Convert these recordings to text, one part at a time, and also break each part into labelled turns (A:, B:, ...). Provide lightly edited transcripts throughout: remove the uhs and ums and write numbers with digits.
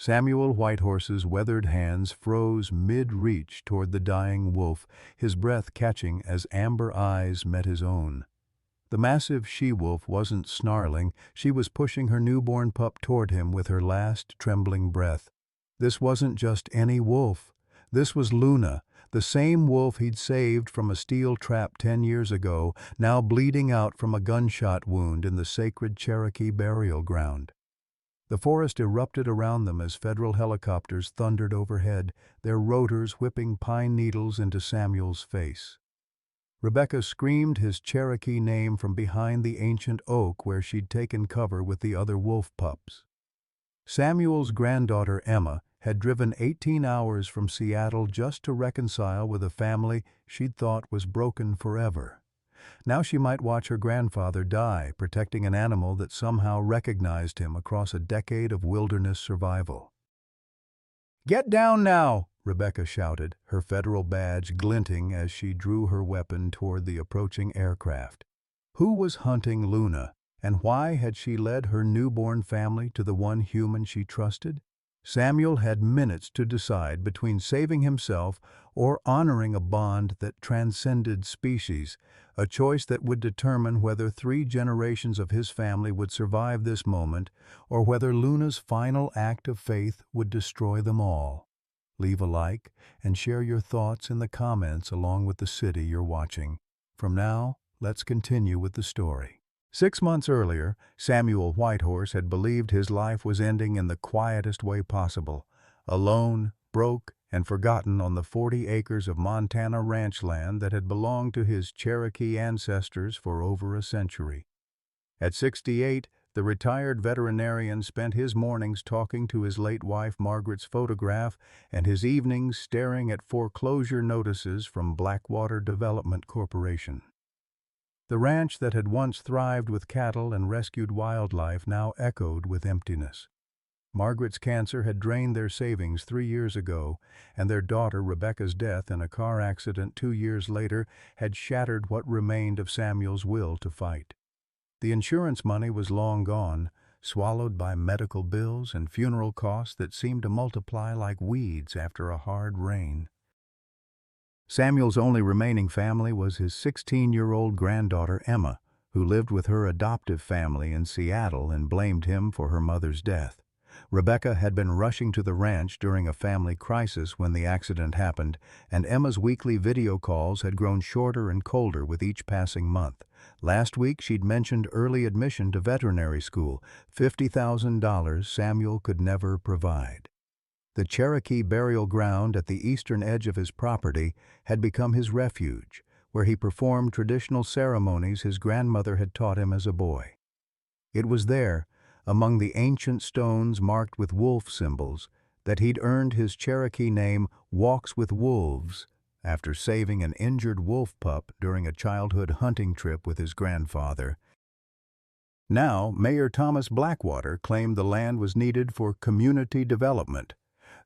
A: Samuel Whitehorse's weathered hands froze mid-reach toward the dying wolf, his breath catching as amber eyes met his own. The massive she-wolf wasn't snarling, she was pushing her newborn pup toward him with her last trembling breath. This wasn't just any wolf. This was Luna, the same wolf he'd saved from a steel trap 10 years ago, now bleeding out from a gunshot wound in the sacred Cherokee burial ground. The forest erupted around them as federal helicopters thundered overhead, their rotors whipping pine needles into Samuel's face. Rebecca screamed his Cherokee name from behind the ancient oak where she'd taken cover with the other wolf pups. Samuel's granddaughter Emma had driven 18 hours from Seattle just to reconcile with a family she'd thought was broken forever. Now she might watch her grandfather die, protecting an animal that somehow recognized him across a decade of wilderness survival. "Get down now!" Rebecca shouted, her federal badge glinting as she drew her weapon toward the approaching aircraft. Who was hunting Luna, and why had she led her newborn family to the one human she trusted? Samuel had minutes to decide between saving himself or honoring a bond that transcended species, a choice that would determine whether 3 generations of his family would survive this moment or whether Luna's final act of faith would destroy them all. Leave a like and share your thoughts in the comments along with the city you're watching. From now, let's continue with the story. 6 months earlier, Samuel Whitehorse had believed his life was ending in the quietest way possible, alone, broke, and forgotten on the 40 acres of Montana ranch land that had belonged to his Cherokee ancestors for over a century. At 68, the retired veterinarian spent his mornings talking to his late wife Margaret's photograph and his evenings staring at foreclosure notices from Blackwater Development Corporation. The ranch that had once thrived with cattle and rescued wildlife now echoed with emptiness. Margaret's cancer had drained their savings 3 years ago, and their daughter Rebecca's death in a car accident 2 years later had shattered what remained of Samuel's will to fight. The insurance money was long gone, swallowed by medical bills and funeral costs that seemed to multiply like weeds after a hard rain. Samuel's only remaining family was his 16-year-old granddaughter Emma, who lived with her adoptive family in Seattle and blamed him for her mother's death. Rebecca had been rushing to the ranch during a family crisis when the accident happened, and Emma's weekly video calls had grown shorter and colder with each passing month. Last week she'd mentioned early admission to veterinary school, $50,000 Samuel could never provide. The Cherokee burial ground at the eastern edge of his property had become his refuge, where he performed traditional ceremonies his grandmother had taught him as a boy. It was there, among the ancient stones marked with wolf symbols, that he'd earned his Cherokee name Walks with Wolves after saving an injured wolf pup during a childhood hunting trip with his grandfather. Now, Mayor Thomas Blackwater claimed the land was needed for community development,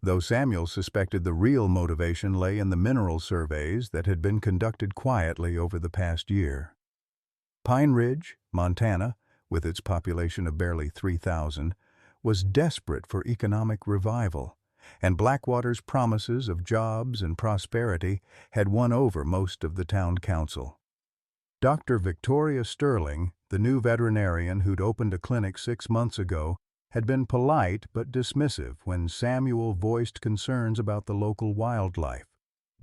A: though Samuel suspected the real motivation lay in the mineral surveys that had been conducted quietly over the past year. Pine Ridge, Montana, with its population of barely 3,000, was desperate for economic revival, and Blackwater's promises of jobs and prosperity had won over most of the town council. Dr. Victoria Sterling, the new veterinarian who'd opened a clinic 6 months ago, had been polite but dismissive when Samuel voiced concerns about the local wildlife.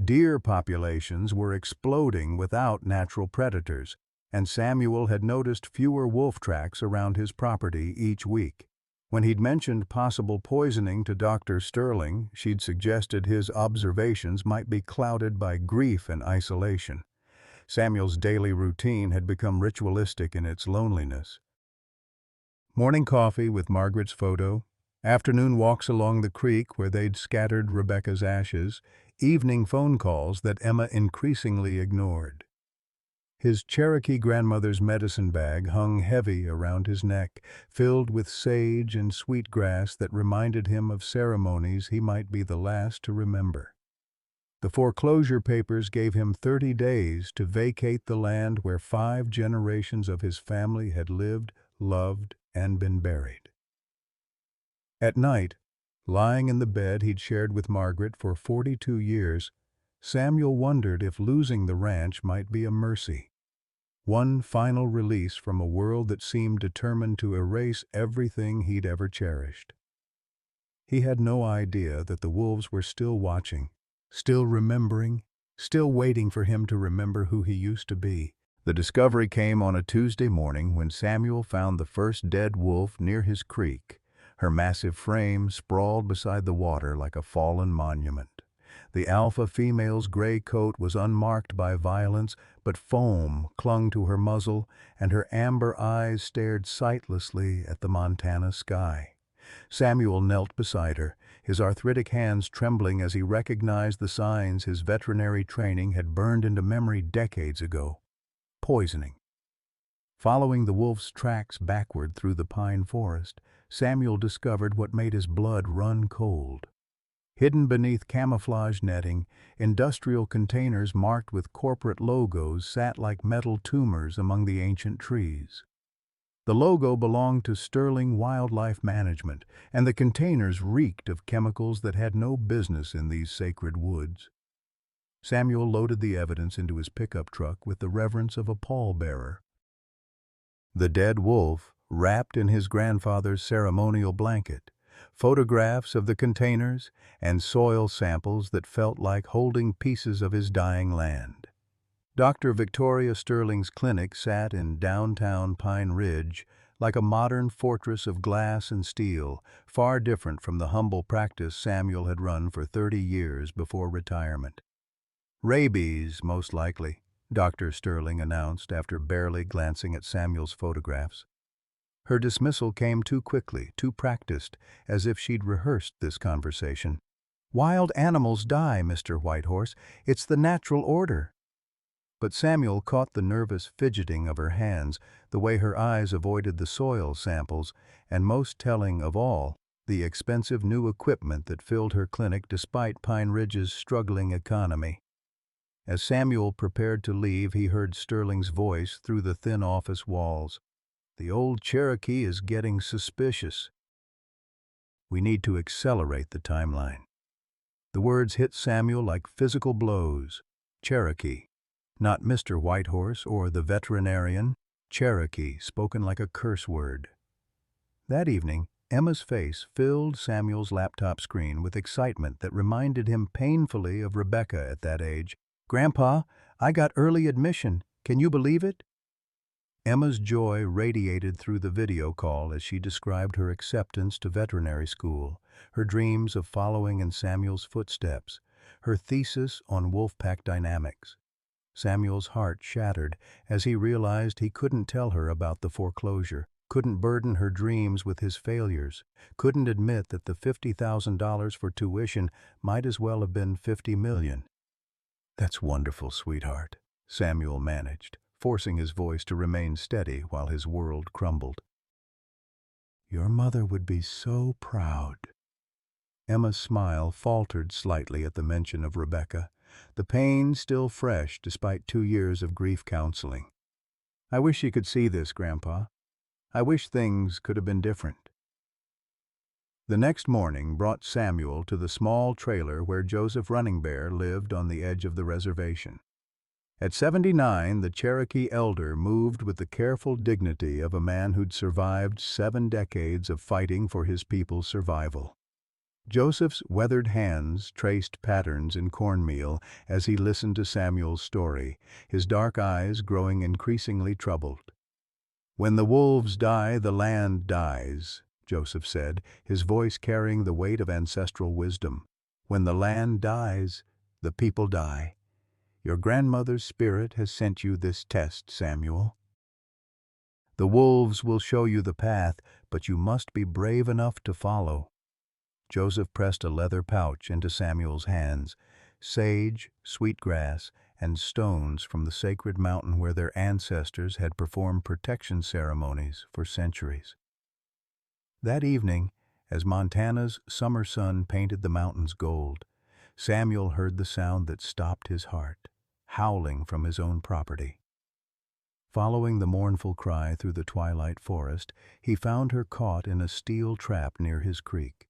A: Deer populations were exploding without natural predators, and Samuel had noticed fewer wolf tracks around his property each week. When he'd mentioned possible poisoning to Dr. Sterling, she'd suggested his observations might be clouded by grief and isolation. Samuel's daily routine had become ritualistic in its loneliness. Morning coffee with Margaret's photo, afternoon walks along the creek where they'd scattered Rebecca's ashes, evening phone calls that Emma increasingly ignored. His Cherokee grandmother's medicine bag hung heavy around his neck, filled with sage and sweetgrass that reminded him of ceremonies he might be the last to remember. The foreclosure papers gave him 30 days to vacate the land where 5 generations of his family had lived, loved, and been buried. At night, Lying in the bed he'd shared with Margaret for 42 years, Samuel wondered if losing the ranch might be a mercy. One final release from a world that seemed determined to erase everything he'd ever cherished. He had no idea that the wolves were still watching, still remembering, still waiting for him to remember who he used to be. The discovery came on a Tuesday morning when Samuel found the first dead wolf near his creek, her massive frame sprawled beside the water like a fallen monument. The alpha female's gray coat was unmarked by violence, but foam clung to her muzzle, and her amber eyes stared sightlessly at the Montana sky. Samuel knelt beside her, his arthritic hands trembling as he recognized the signs his veterinary training had burned into memory decades ago. Poisoning. Following the wolf's tracks backward through the pine forest, Samuel discovered what made his blood run cold. Hidden beneath camouflage netting, industrial containers marked with corporate logos sat like metal tumors among the ancient trees. The logo belonged to Sterling Wildlife Management, and the containers reeked of chemicals that had no business in these sacred woods. Samuel loaded the evidence into his pickup truck with the reverence of a pallbearer. The dead wolf, wrapped in his grandfather's ceremonial blanket, photographs of the containers, and soil samples that felt like holding pieces of his dying land. Dr. Victoria Sterling's clinic sat in downtown Pine Ridge like a modern fortress of glass and steel, far different from the humble practice Samuel had run for 30 years before retirement. Rabies, most likely, Dr. Sterling announced after barely glancing at Samuel's photographs. Her dismissal came too quickly, too practiced, as if she'd rehearsed this conversation. "Wild animals die, Mr. Whitehorse. It's the natural order." But Samuel caught the nervous fidgeting of her hands, the way her eyes avoided the soil samples, and most telling of all, the expensive new equipment that filled her clinic despite Pine Ridge's struggling economy. As Samuel prepared to leave, he heard Sterling's voice through the thin office walls. "The old Cherokee is getting suspicious. We need to accelerate the timeline." The words hit Samuel like physical blows. Cherokee. Not Mr. Whitehorse or the veterinarian. Cherokee, spoken like a curse word. That evening, Emma's face filled Samuel's laptop screen with excitement that reminded him painfully of Rebecca at that age. "Grandpa, I got early admission. Can you believe it?" Emma's joy radiated through the video call as she described her acceptance to veterinary school, her dreams of following in Samuel's footsteps, her thesis on wolfpack dynamics. Samuel's heart shattered as he realized he couldn't tell her about the foreclosure, couldn't burden her dreams with his failures, couldn't admit that the $50,000 for tuition might as well have been $50 million. "That's wonderful, sweetheart," Samuel managed, forcing his voice to remain steady while his world crumbled. "Your mother would be so proud." Emma's smile faltered slightly at the mention of Rebecca, the pain still fresh despite 2 years of grief counseling. "I wish you could see this, Grandpa. I wish things could have been different." The next morning brought Samuel to the small trailer where Joseph Running Bear lived on the edge of the reservation. At 79, the Cherokee elder moved with the careful dignity of a man who'd survived 7 decades of fighting for his people's survival. Joseph's weathered hands traced patterns in cornmeal as he listened to Samuel's story, his dark eyes growing increasingly troubled. "When the wolves die, the land dies," Joseph said, his voice carrying the weight of ancestral wisdom. "When the land dies, the people die. Your grandmother's spirit has sent you this test, Samuel. The wolves will show you the path, but you must be brave enough to follow." Joseph pressed a leather pouch into Samuel's hands, sage, sweetgrass, and stones from the sacred mountain where their ancestors had performed protection ceremonies for centuries. That evening, as Montana's summer sun painted the mountains gold, Samuel heard the sound that stopped his heart, howling from his own property. Following the mournful cry through the twilight forest, he found her caught in a steel trap near his creek.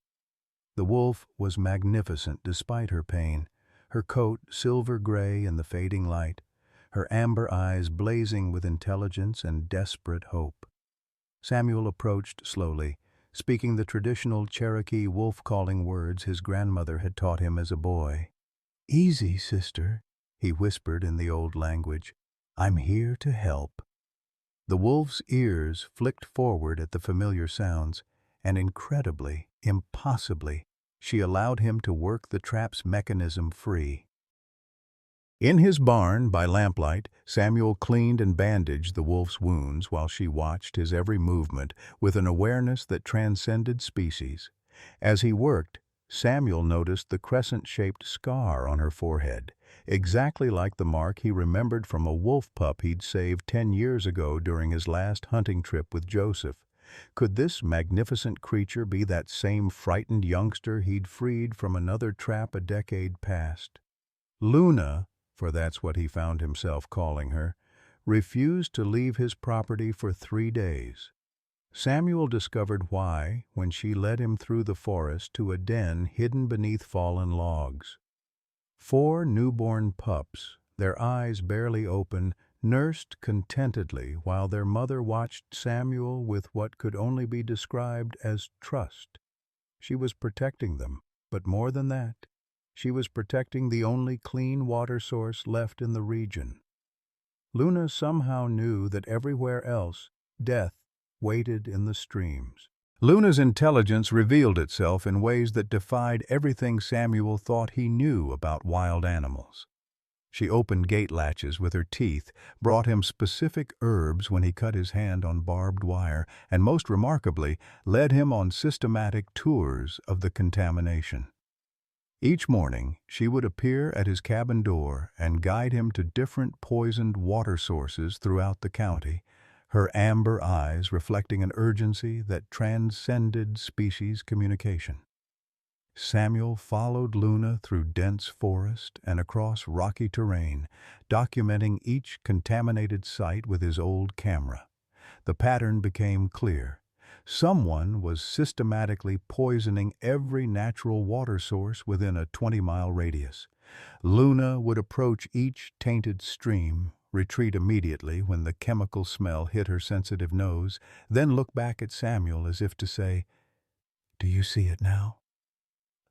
A: The wolf was magnificent despite her pain, her coat silver gray in the fading light, her amber eyes blazing with intelligence and desperate hope. Samuel approached slowly, speaking the traditional Cherokee wolf-calling words his grandmother had taught him as a boy. "Easy, sister," he whispered in the old language. "I'm here to help." The wolf's ears flicked forward at the familiar sounds, and incredibly, impossibly, she allowed him to work the trap's mechanism free. In his barn, by lamplight, Samuel cleaned and bandaged the wolf's wounds while she watched his every movement with an awareness that transcended species. As he worked, Samuel noticed the crescent-shaped scar on her forehead, exactly like the mark he remembered from a wolf pup he'd saved 10 years ago during his last hunting trip with Joseph. Could this magnificent creature be that same frightened youngster he'd freed from another trap a decade past? Luna, for that's what he found himself calling her, refused to leave his property for 3 days. Samuel discovered why when she led him through the forest to a den hidden beneath fallen logs. 4 newborn pups, their eyes barely open, nursed contentedly while their mother watched Samuel with what could only be described as trust. She was protecting them, but more than that, she was protecting the only clean water source left in the region. Luna somehow knew that everywhere else, death waited in the streams. Luna's intelligence revealed itself in ways that defied everything Samuel thought he knew about wild animals. She opened gate latches with her teeth, brought him specific herbs when he cut his hand on barbed wire, and most remarkably, led him on systematic tours of the contamination. Each morning, she would appear at his cabin door and guide him to different poisoned water sources throughout the county, her amber eyes reflecting an urgency that transcended species communication. Samuel followed Luna through dense forest and across rocky terrain, documenting each contaminated site with his old camera. The pattern became clear. Someone was systematically poisoning every natural water source within a 20-mile radius. Luna would approach each tainted stream, retreat immediately when the chemical smell hit her sensitive nose, then look back at Samuel as if to say, "Do you see it now?"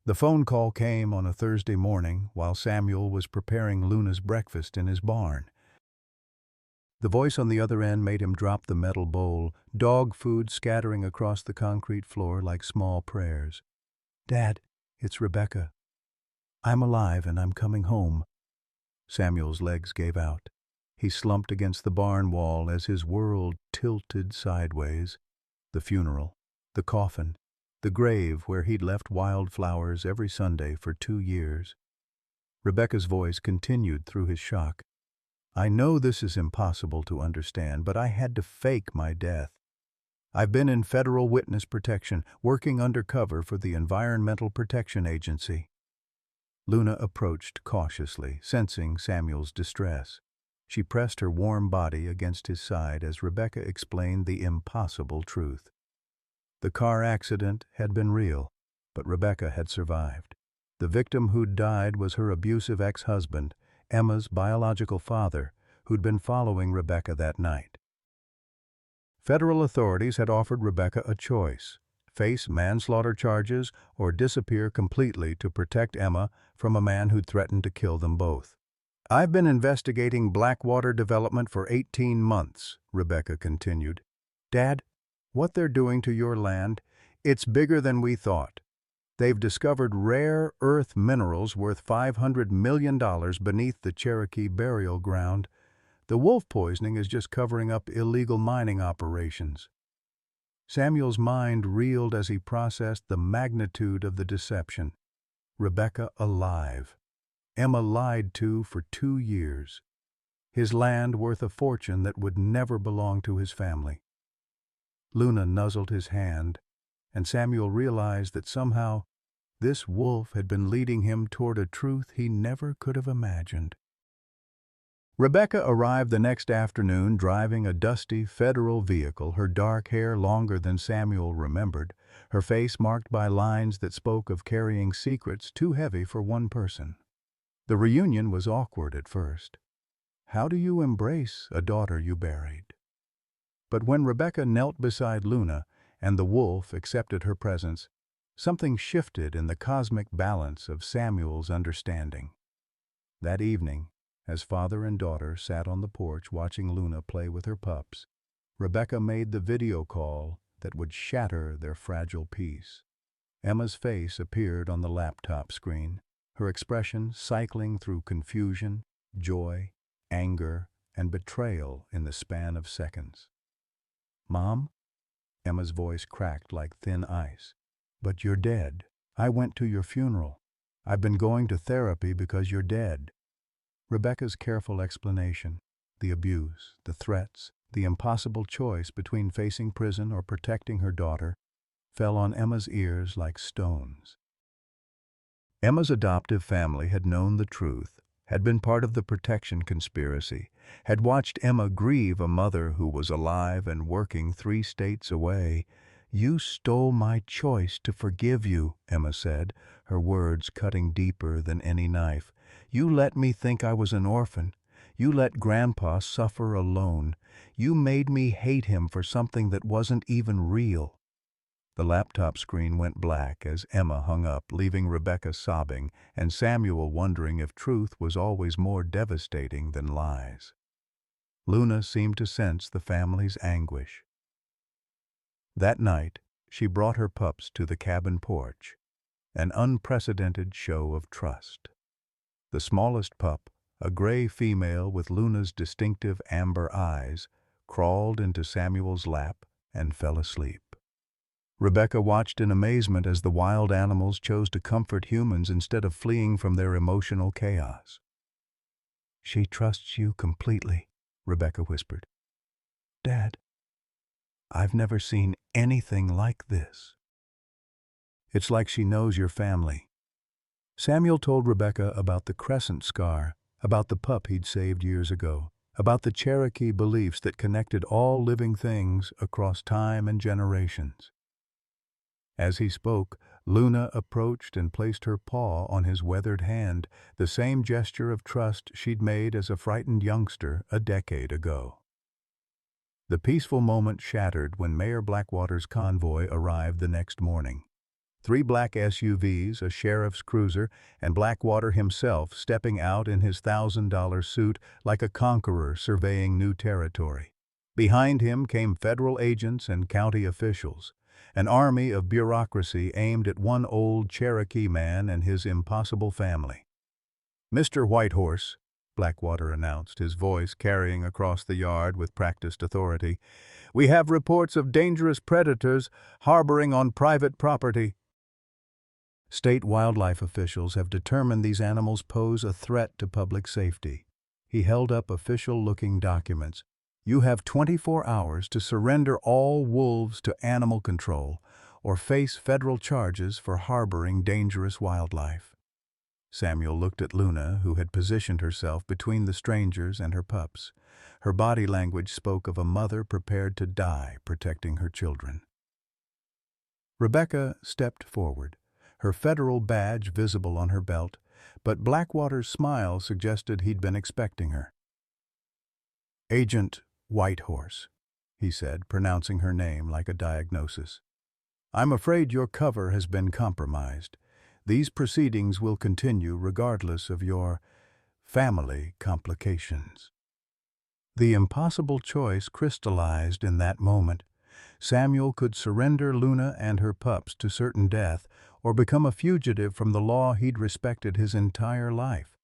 A: The phone call came on a Thursday morning while Samuel was preparing Luna's breakfast in his barn. The voice on the other end made him drop the metal bowl, dog food scattering across the concrete floor like small prayers. "Dad, it's Rebecca. I'm alive and I'm coming home." Samuel's legs gave out. He slumped against the barn wall as his world tilted sideways. The funeral, the coffin, the grave where he'd left wildflowers every Sunday for 2 years. Rebecca's voice continued through his shock. "I know this is impossible to understand, but I had to fake my death. I've been in federal witness protection, working undercover for the Environmental Protection Agency." Luna approached cautiously, sensing Samuel's distress. She pressed her warm body against his side as Rebecca explained the impossible truth. The car accident had been real, but Rebecca had survived. The victim who'd died was her abusive ex-husband, Emma's biological father, who'd been following Rebecca that night. Federal authorities had offered Rebecca a choice: face manslaughter charges or disappear completely to protect Emma from a man who'd threatened to kill them both. "I've been investigating Blackwater development for 18 months, Rebecca continued. "Dad, what they're doing to your land, it's bigger than we thought. They've discovered rare earth minerals worth $500 million beneath the Cherokee burial ground. The wolf poisoning is just covering up illegal mining operations." Samuel's mind reeled as he processed the magnitude of the deception. Rebecca alive. Emma lied to for 2 years. His land worth a fortune that would never belong to his family. Luna nuzzled his hand, and Samuel realized that somehow this wolf had been leading him toward a truth he never could have imagined. Rebecca arrived the next afternoon driving a dusty federal vehicle, her dark hair longer than Samuel remembered, her face marked by lines that spoke of carrying secrets too heavy for one person. The reunion was awkward at first. How do you embrace a daughter you buried? But when Rebecca knelt beside Luna and the wolf accepted her presence, something shifted in the cosmic balance of Samuel's understanding. That evening, as father and daughter sat on the porch watching Luna play with her pups, Rebecca made the video call that would shatter their fragile peace. Emma's face appeared on the laptop screen, her expression cycling through confusion, joy, anger, and betrayal in the span of seconds. "Mom?" Emma's voice cracked like thin ice. "But you're dead. I went to your funeral. I've been going to therapy because you're dead." Rebecca's careful explanation, the abuse, the threats, the impossible choice between facing prison or protecting her daughter, fell on Emma's ears like stones. Emma's adoptive family had known the truth, had been part of the protection conspiracy, had watched Emma grieve a mother who was alive and working 3 states away. "You stole my choice to forgive you," Emma said, her words cutting deeper than any knife. "You let me think I was an orphan. You let Grandpa suffer alone. You made me hate him for something that wasn't even real." The laptop screen went black as Emma hung up, leaving Rebecca sobbing and Samuel wondering if truth was always more devastating than lies. Luna seemed to sense the family's anguish. That night, she brought her pups to the cabin porch, an unprecedented show of trust. The smallest pup, a gray female with Luna's distinctive amber eyes, crawled into Samuel's lap and fell asleep. Rebecca watched in amazement as the wild animals chose to comfort humans instead of fleeing from their emotional chaos. "She trusts you completely," Rebecca whispered. "Dad, I've never seen anything like this." "It's like she knows your family." Samuel told Rebecca about the crescent scar, about the pup he'd saved years ago, about the Cherokee beliefs that connected all living things across time and generations. As he spoke, Luna approached and placed her paw on his weathered hand, the same gesture of trust she'd made as a frightened youngster a decade ago. The peaceful moment shattered when Mayor Blackwater's convoy arrived the next morning. 3 black SUVs, a sheriff's cruiser, and Blackwater himself stepping out in his $1,000 suit like a conqueror surveying new territory. Behind him came federal agents and county officials, an army of bureaucracy aimed at one old Cherokee man and his impossible family. "Mr. Whitehorse," Blackwater announced, his voice carrying across the yard with practiced authority, "we have reports of dangerous predators harboring on private property. State wildlife officials have determined these animals pose a threat to public safety." He held up official-looking documents. "You have 24 hours to surrender all wolves to animal control or face federal charges for harboring dangerous wildlife." Samuel looked at Luna, who had positioned herself between the strangers and her pups. Her body language spoke of a mother prepared to die protecting her children. Rebecca stepped forward, her federal badge visible on her belt, but Blackwater's smile suggested he'd been expecting her. "Agent Whitehorse," he said, pronouncing her name like a diagnosis. "I'm afraid your cover has been compromised. These proceedings will continue regardless of your family complications." The impossible choice crystallized in that moment. Samuel could surrender Luna and her pups to certain death or become a fugitive from the law he'd respected his entire life.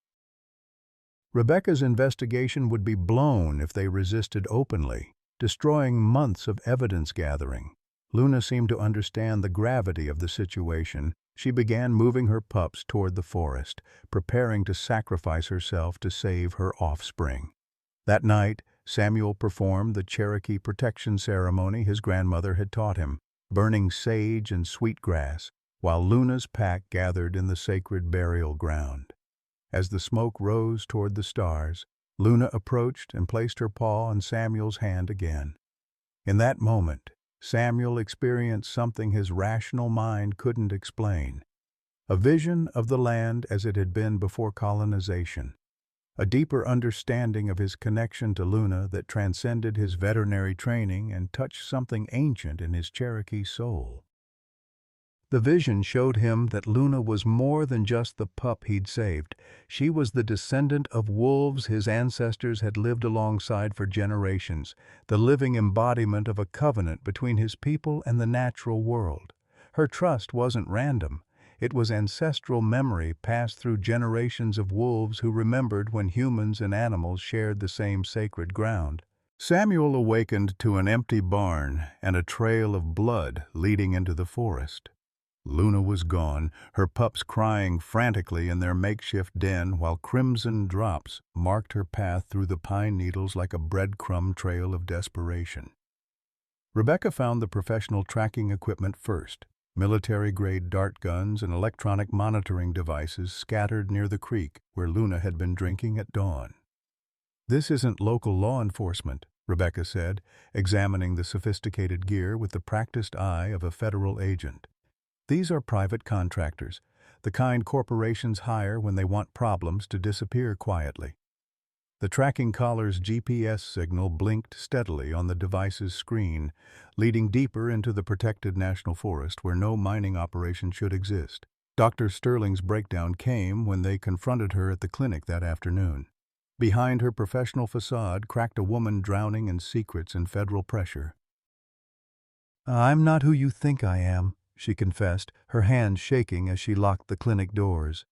A: Rebecca's investigation would be blown if they resisted openly, destroying months of evidence gathering. Luna seemed to understand the gravity of the situation. She began moving her pups toward the forest, preparing to sacrifice herself to save her offspring. That night, Samuel performed the Cherokee protection ceremony his grandmother had taught him, burning sage and sweetgrass, while Luna's pack gathered in the sacred burial ground. As the smoke rose toward the stars, Luna approached and placed her paw on Samuel's hand again. In that moment, Samuel experienced something his rational mind couldn't explain. A vision of the land as it had been before colonization. A deeper understanding of his connection to Luna that transcended his veterinary training and touched something ancient in his Cherokee soul. The vision showed him that Luna was more than just the pup he'd saved. She was the descendant of wolves his ancestors had lived alongside for generations, the living embodiment of a covenant between his people and the natural world. Her trust wasn't random. It was ancestral memory passed through generations of wolves who remembered when humans and animals shared the same sacred ground. Samuel awakened to an empty barn and a trail of blood leading into the forest. Luna was gone, her pups crying frantically in their makeshift den while crimson drops marked her path through the pine needles like a breadcrumb trail of desperation. Rebecca found the professional tracking equipment first, military-grade dart guns and electronic monitoring devices scattered near the creek where Luna had been drinking at dawn. "This isn't local law enforcement," Rebecca said, examining the sophisticated gear with the practiced eye of a federal agent. "These are private contractors, the kind corporations hire when they want problems to disappear quietly." The tracking collar's GPS signal blinked steadily on the device's screen, leading deeper into the protected national forest where no mining operation should exist. Dr. Sterling's breakdown came when they confronted her at the clinic that afternoon. Behind her professional facade cracked a woman drowning in secrets and federal pressure. "I'm not who you think I am," she confessed, her hands shaking as she locked the clinic doors.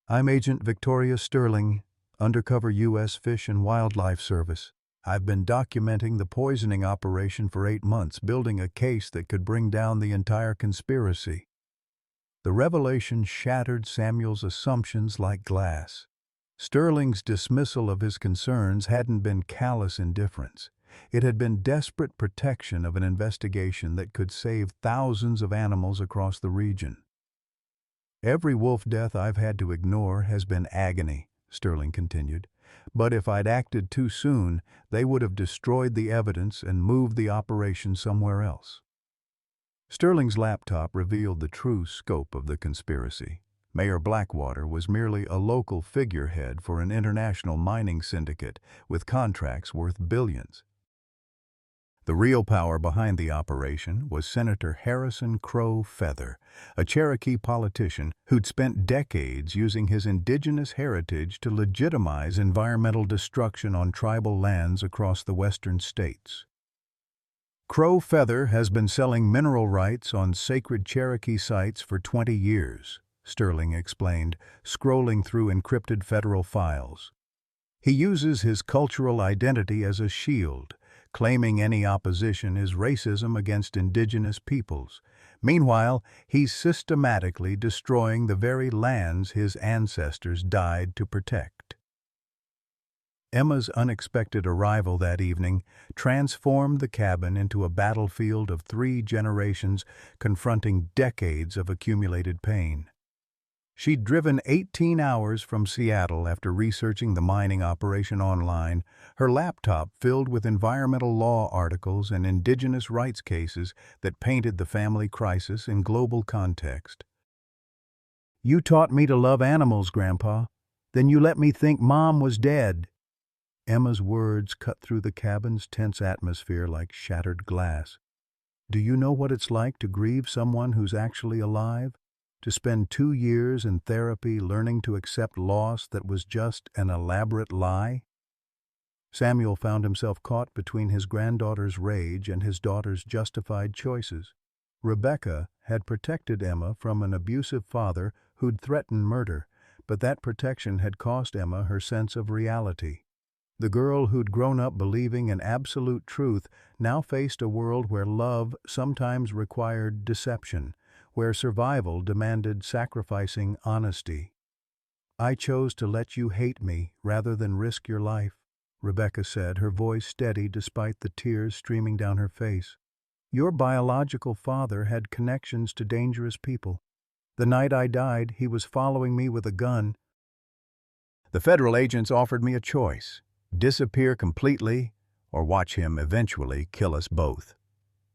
A: "I'm Agent Victoria Sterling, undercover U.S. Fish and Wildlife Service. I've been documenting the poisoning operation for 8 months, building a case that could bring down the entire conspiracy." The revelation shattered Samuel's assumptions like glass. Sterling's dismissal of his concerns hadn't been callous indifference. It had been desperate protection of an investigation that could save thousands of animals across the region. "Every wolf death I've had to ignore has been agony," Sterling continued. "But if I'd acted too soon, they would have destroyed the evidence and moved the operation somewhere else." Sterling's laptop revealed the true scope of the conspiracy. Mayor Blackwater was merely a local figurehead for an international mining syndicate with contracts worth billions. The real power behind the operation was Senator Harrison Crow Feather, a Cherokee politician who'd spent decades using his indigenous heritage to legitimize environmental destruction on tribal lands across the western states. Crow Feather has been selling mineral rights on sacred Cherokee sites for 20 years, Sterling explained, scrolling through encrypted federal files. He uses his cultural identity as a shield, claiming any opposition is racism against indigenous peoples. Meanwhile, he's systematically destroying the very lands his ancestors died to protect. Emma's unexpected arrival that evening transformed the cabin into a battlefield of 3 generations confronting decades of accumulated pain. She'd driven 18 hours from Seattle after researching the mining operation online, her laptop filled with environmental law articles and indigenous rights cases that painted the family crisis in global context. "You taught me to love animals, Grandpa. Then you let me think Mom was dead." Emma's words cut through the cabin's tense atmosphere like shattered glass. "Do you know what it's like to grieve someone who's actually alive? To spend 2 years in therapy learning to accept loss that was just an elaborate lie?" Samuel found himself caught between his granddaughter's rage and his daughter's justified choices. Rebecca had protected Emma from an abusive father who'd threatened murder, but that protection had cost Emma her sense of reality. The girl who'd grown up believing in absolute truth now faced a world where love sometimes required deception, where survival demanded sacrificing honesty. "I chose to let you hate me rather than risk your life," Rebecca said, her voice steady despite the tears streaming down her face. "Your biological father had connections to dangerous people. The night I died, he was following me with a gun." "The federal agents offered me a choice," Disappear completely, or watch him eventually kill us both.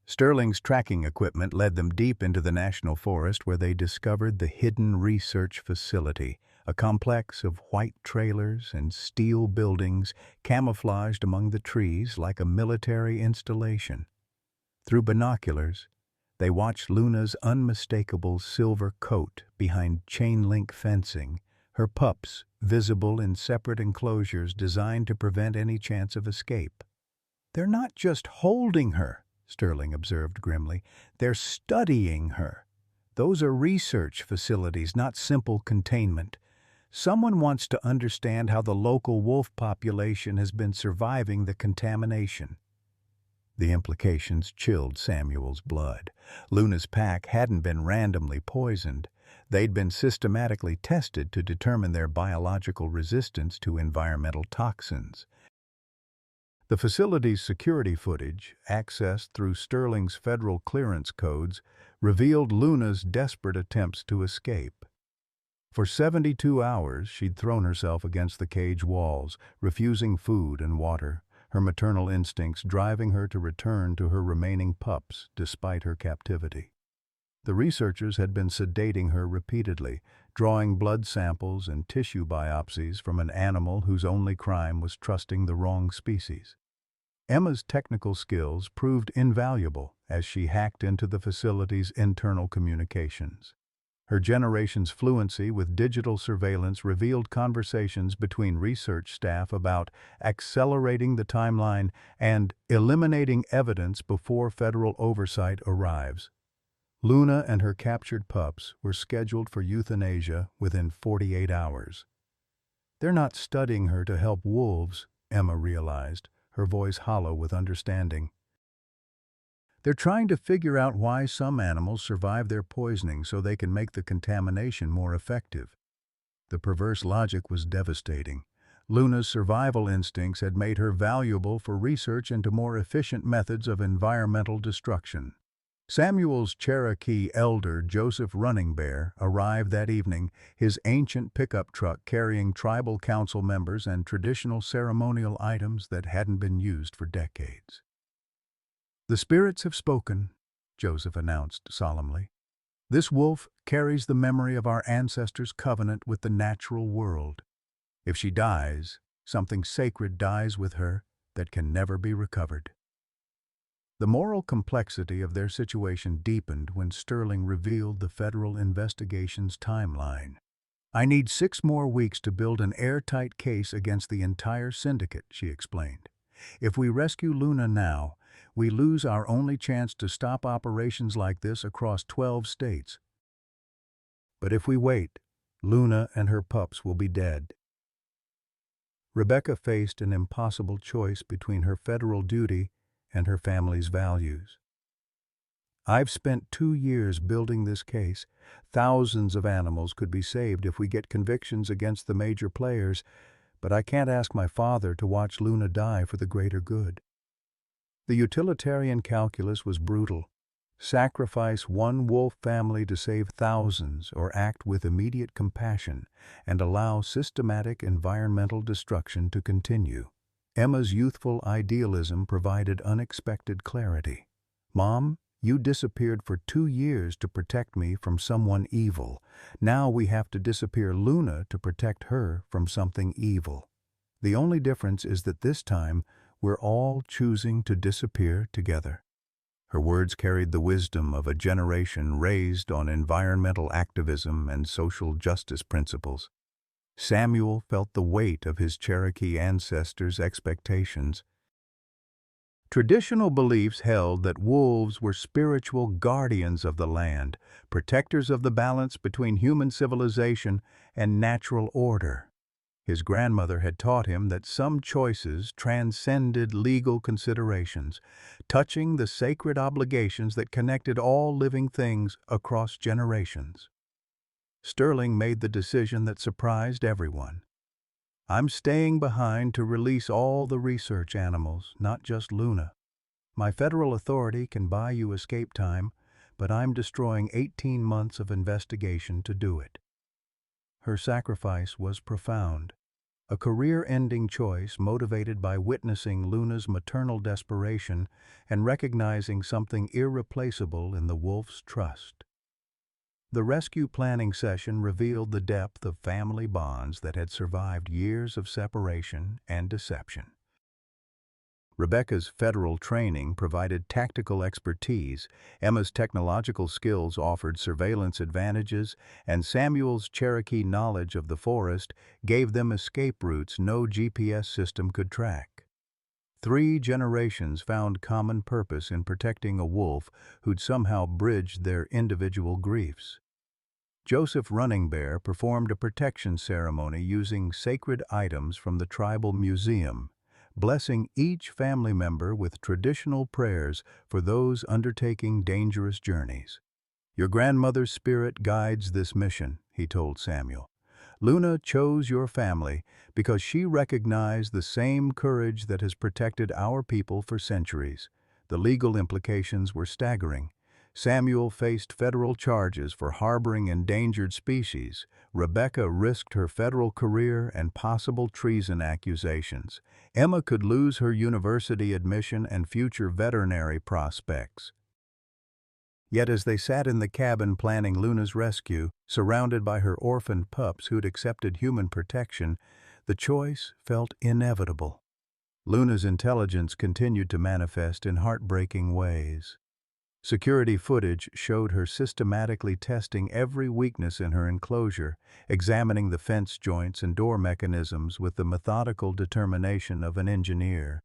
A: Sterling's tracking equipment led them deep into the national forest where they discovered the hidden research facility, a complex of white trailers and steel buildings camouflaged among the trees like a military installation. Through binoculars, they watched Luna's unmistakable silver coat behind chain-link fencing, her pups visible in separate enclosures designed to prevent any chance of escape. "They're not just holding her," Sterling observed grimly. "They're studying her. Those are research facilities, not simple containment. Someone wants to understand how the local wolf population has been surviving the contamination." The implications chilled Samuel's blood. Luna's pack hadn't been randomly poisoned. They'd been systematically tested to determine their biological resistance to environmental toxins. The facility's security footage, accessed through Sterling's federal clearance codes, revealed Luna's desperate attempts to escape. For 72 hours, she'd thrown herself against the cage walls, refusing food and water, her maternal instincts driving her to return to her remaining pups despite her captivity. The researchers had been sedating her repeatedly, drawing blood samples and tissue biopsies from an animal whose only crime was trusting the wrong species. Emma's technical skills proved invaluable as she hacked into the facility's internal communications. Her generation's fluency with digital surveillance revealed conversations between research staff about accelerating the timeline and eliminating evidence before federal oversight arrives. Luna and her captured pups were scheduled for euthanasia within 48 hours. "They're not studying her to help wolves," Emma realized, her voice hollow with understanding. "They're trying to figure out why some animals survive their poisoning so they can make the contamination more effective." The perverse logic was devastating. Luna's survival instincts had made her valuable for research into more efficient methods of environmental destruction. Samuel's Cherokee elder, Joseph Running Bear, arrived that evening, his ancient pickup truck carrying tribal council members and traditional ceremonial items that hadn't been used for decades. "The spirits have spoken," Joseph announced solemnly. "This wolf carries the memory of our ancestors' covenant with the natural world. If she dies, something sacred dies with her that can never be recovered." The moral complexity of their situation deepened when Sterling revealed the federal investigation's timeline. "I need 6 more weeks to build an airtight case against the entire syndicate," she explained. "If we rescue Luna now, we lose our only chance to stop operations like this across 12 states. But if we wait, Luna and her pups will be dead." Rebecca faced an impossible choice between her federal duty and her family's values. "I've spent 2 years building this case. Thousands of animals could be saved if we get convictions against the major players, but I can't ask my father to watch Luna die for the greater good." The utilitarian calculus was brutal. Sacrifice one wolf family to save thousands, or act with immediate compassion and allow systematic environmental destruction to continue. Emma's youthful idealism provided unexpected clarity. "Mom, you disappeared for 2 years to protect me from someone evil. Now we have to disappear Luna to protect her from something evil. The only difference is that this time we're all choosing to disappear together." Her words carried the wisdom of a generation raised on environmental activism and social justice principles. Samuel felt the weight of his Cherokee ancestors' expectations. Traditional beliefs held that wolves were spiritual guardians of the land, protectors of the balance between human civilization and natural order. His grandmother had taught him that some choices transcended legal considerations, touching the sacred obligations that connected all living things across generations. Sterling made the decision that surprised everyone. "I'm staying behind to release all the research animals, not just Luna. My federal authority can buy you escape time, but I'm destroying 18 months of investigation to do it." Her sacrifice was profound. a career-ending choice motivated by witnessing Luna's maternal desperation and recognizing something irreplaceable in the wolf's trust. The rescue planning session revealed the depth of family bonds that had survived years of separation and deception. Rebecca's federal training provided tactical expertise, Emma's technological skills offered surveillance advantages, and Samuel's Cherokee knowledge of the forest gave them escape routes no GPS system could track. 3 generations found common purpose in protecting a wolf who'd somehow bridged their individual griefs. Joseph Running Bear performed a protection ceremony using sacred items from the tribal museum, blessing each family member with traditional prayers for those undertaking dangerous journeys. "Your grandmother's spirit guides this mission," he told Samuel. "Luna chose your family because she recognized the same courage that has protected our people for centuries." The legal implications were staggering. Samuel faced federal charges for harboring endangered species. Rebecca risked her federal career and possible treason accusations. Emma could lose her university admission and future veterinary prospects. Yet as they sat in the cabin planning Luna's rescue, surrounded by her orphaned pups who'd accepted human protection, the choice felt inevitable. Luna's intelligence continued to manifest in heartbreaking ways. Security footage showed her systematically testing every weakness in her enclosure, examining the fence joints and door mechanisms with the methodical determination of an engineer.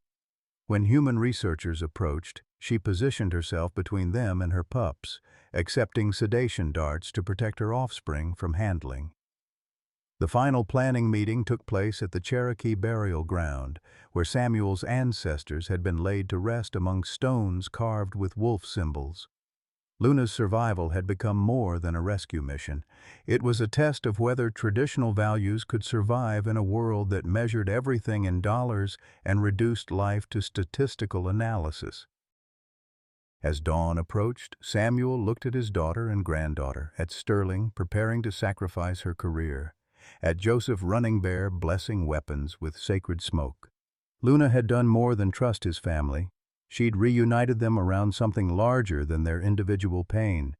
A: When human researchers approached, she positioned herself between them and her pups, accepting sedation darts to protect her offspring from handling. The final planning meeting took place at the Cherokee burial ground, where Samuel's ancestors had been laid to rest among stones carved with wolf symbols. Luna's survival had become more than a rescue mission. It was a test of whether traditional values could survive in a world that measured everything in dollars and reduced life to statistical analysis. As dawn approached, Samuel looked at his daughter and granddaughter, at Sterling preparing to sacrifice her career, at Joseph Running Bear blessing weapons with sacred smoke. Luna had done more than trust his family. She'd reunited them around something larger than their individual pain.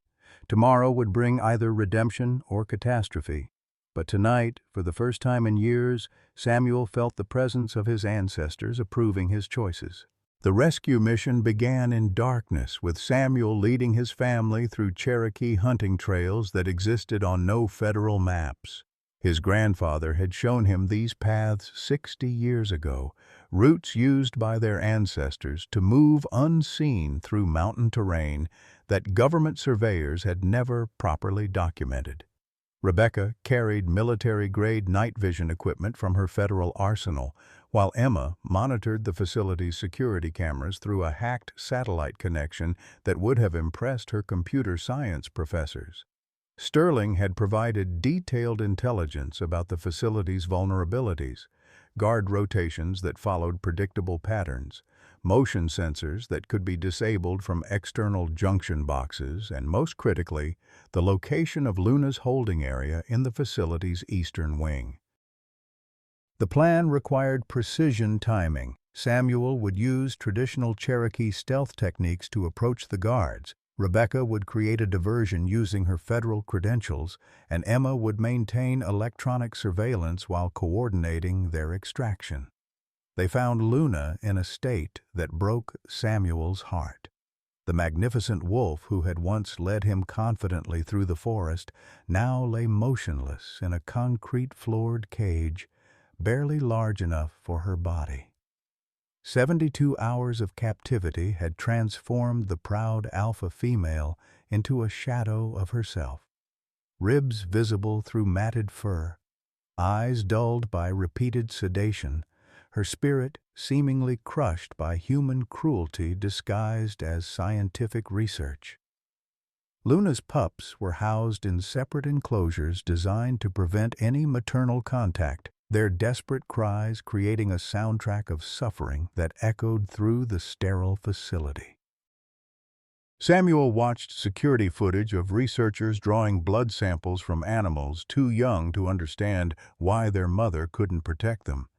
A: Tomorrow would bring either redemption or catastrophe. But tonight, for the first time in years, Samuel felt the presence of his ancestors approving his choices. The rescue mission began in darkness, with Samuel leading his family through Cherokee hunting trails that existed on no federal maps. His grandfather had shown him these paths 60 years ago, routes used by their ancestors to move unseen through mountain terrain that government surveyors had never properly documented. Rebecca carried military-grade night vision equipment from her federal arsenal, while Emma monitored the facility's security cameras through a hacked satellite connection that would have impressed her computer science professors. Sterling had provided detailed intelligence about the facility's vulnerabilities, guard rotations that followed predictable patterns, motion sensors that could be disabled from external junction boxes, and most critically, the location of Luna's holding area in the facility's eastern wing. The plan required precision timing. Samuel would use traditional Cherokee stealth techniques to approach the guards. Rebecca would create a diversion using her federal credentials, and Emma would maintain electronic surveillance while coordinating their extraction. They found Luna in a state that broke Samuel's heart. The magnificent wolf who had once led him confidently through the forest now lay motionless in a concrete-floored cage, barely large enough for her body. 72 hours of captivity had transformed the proud alpha female into a shadow of herself. Ribs visible through matted fur, eyes dulled by repeated sedation, her spirit seemingly crushed by human cruelty disguised as scientific research. Luna's pups were housed in separate enclosures designed to prevent any maternal contact, their desperate cries creating a soundtrack of suffering that echoed through the sterile facility. Samuel watched security footage of researchers drawing blood samples from animals too young to understand why their mother couldn't protect them,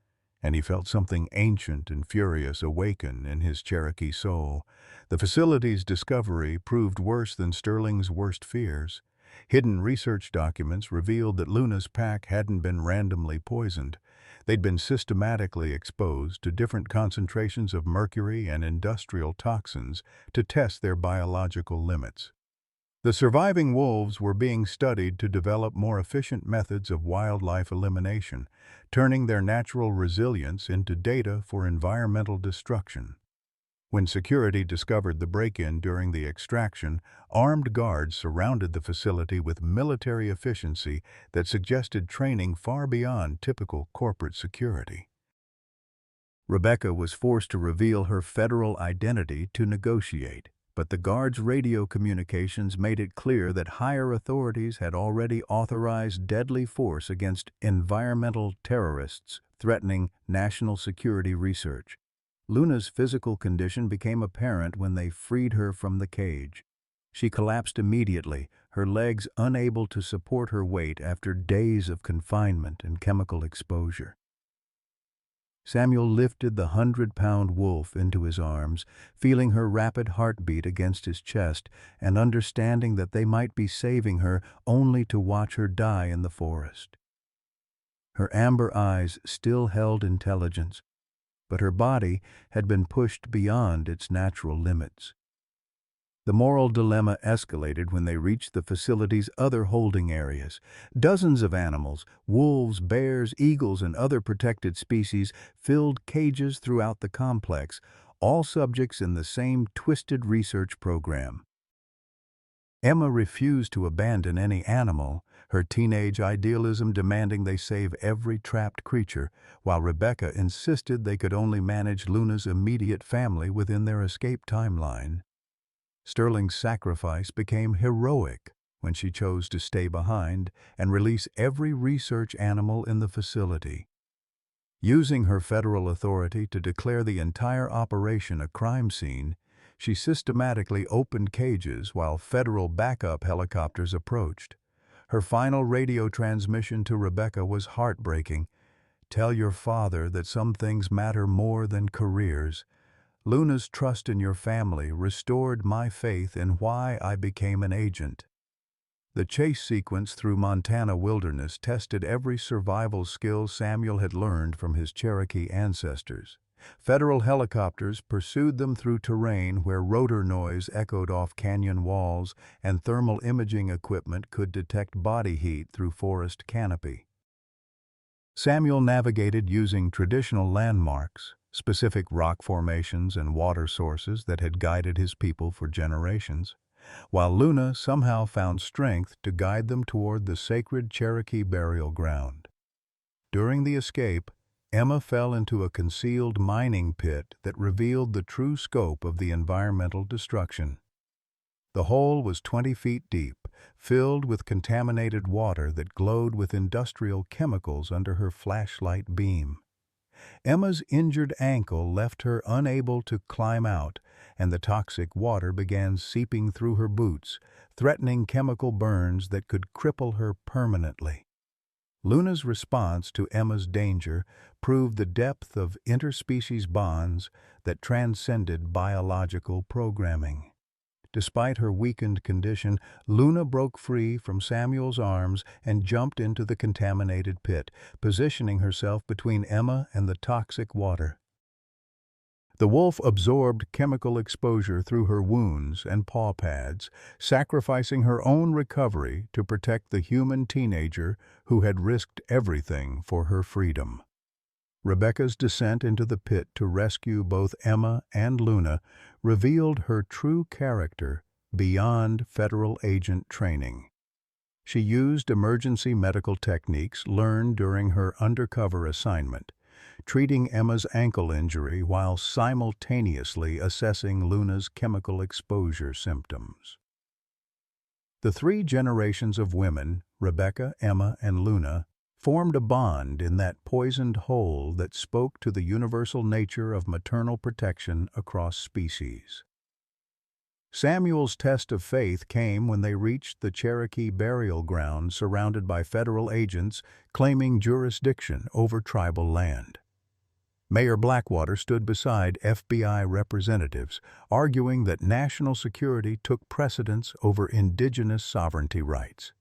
A: and he felt something ancient and furious awaken in his Cherokee soul. The facility's discovery proved worse than Sterling's worst fears. Hidden research documents revealed that Luna's pack hadn't been randomly poisoned. They'd been systematically exposed to different concentrations of mercury and industrial toxins to test their biological limits. The surviving wolves were being studied to develop more efficient methods of wildlife elimination, turning their natural resilience into data for environmental destruction. When security discovered the break-in during the extraction, armed guards surrounded the facility with military efficiency that suggested training far beyond typical corporate security. Rebecca was forced to reveal her federal identity to negotiate, but the guards' radio communications made it clear that higher authorities had already authorized deadly force against environmental terrorists threatening national security research. Luna's physical condition became apparent when they freed her from the cage. She collapsed immediately, her legs unable to support her weight after days of confinement and chemical exposure. Samuel lifted the 100-pound wolf into his arms, feeling her rapid heartbeat against his chest and understanding that they might be saving her only to watch her die in the forest. Her amber eyes still held intelligence, but her body had been pushed beyond its natural limits. The moral dilemma escalated when they reached the facility's other holding areas. Dozens of animals, wolves, bears, eagles, and other protected species, filled cages throughout the complex, all subjects in the same twisted research program. Emma refused to abandon any animal, her teenage idealism demanding they save every trapped creature, while Rebecca insisted they could only manage Luna's immediate family within their escape timeline. Sterling's sacrifice became heroic when she chose to stay behind and release every research animal in the facility. Using her federal authority to declare the entire operation a crime scene, she systematically opened cages while federal backup helicopters approached. Her final radio transmission to Rebecca was heartbreaking. "Tell your father that some things matter more than careers. Luna's trust in your family restored my faith in why I became an agent." The chase sequence through Montana wilderness tested every survival skill Samuel had learned from his Cherokee ancestors. Federal helicopters pursued them through terrain where rotor noise echoed off canyon walls and thermal imaging equipment could detect body heat through forest canopy. Samuel navigated using traditional landmarks, specific rock formations and water sources that had guided his people for generations, while Luna somehow found strength to guide them toward the sacred Cherokee burial ground. During the escape, Emma fell into a concealed mining pit that revealed the true scope of the environmental destruction. The hole was 20 feet deep, filled with contaminated water that glowed with industrial chemicals under her flashlight beam. Emma's injured ankle left her unable to climb out, and the toxic water began seeping through her boots, threatening chemical burns that could cripple her permanently. Luna's response to Emma's danger proved the depth of interspecies bonds that transcended biological programming. Despite her weakened condition, Luna broke free from Samuel's arms and jumped into the contaminated pit, positioning herself between Emma and the toxic water. The wolf absorbed chemical exposure through her wounds and paw pads, sacrificing her own recovery to protect the human teenager who had risked everything for her freedom. Rebecca's descent into the pit to rescue both Emma and Luna revealed her true character beyond federal agent training. She used emergency medical techniques learned during her undercover assignment, treating Emma's ankle injury while simultaneously assessing Luna's chemical exposure symptoms. The 3 generations of women, Rebecca, Emma, and Luna, formed a bond in that poisoned hole that spoke to the universal nature of maternal protection across species. Samuel's test of faith came when they reached the Cherokee burial ground surrounded by federal agents claiming jurisdiction over tribal land. Mayor Blackwater stood beside FBI representatives, arguing that national security took precedence over indigenous sovereignty rights.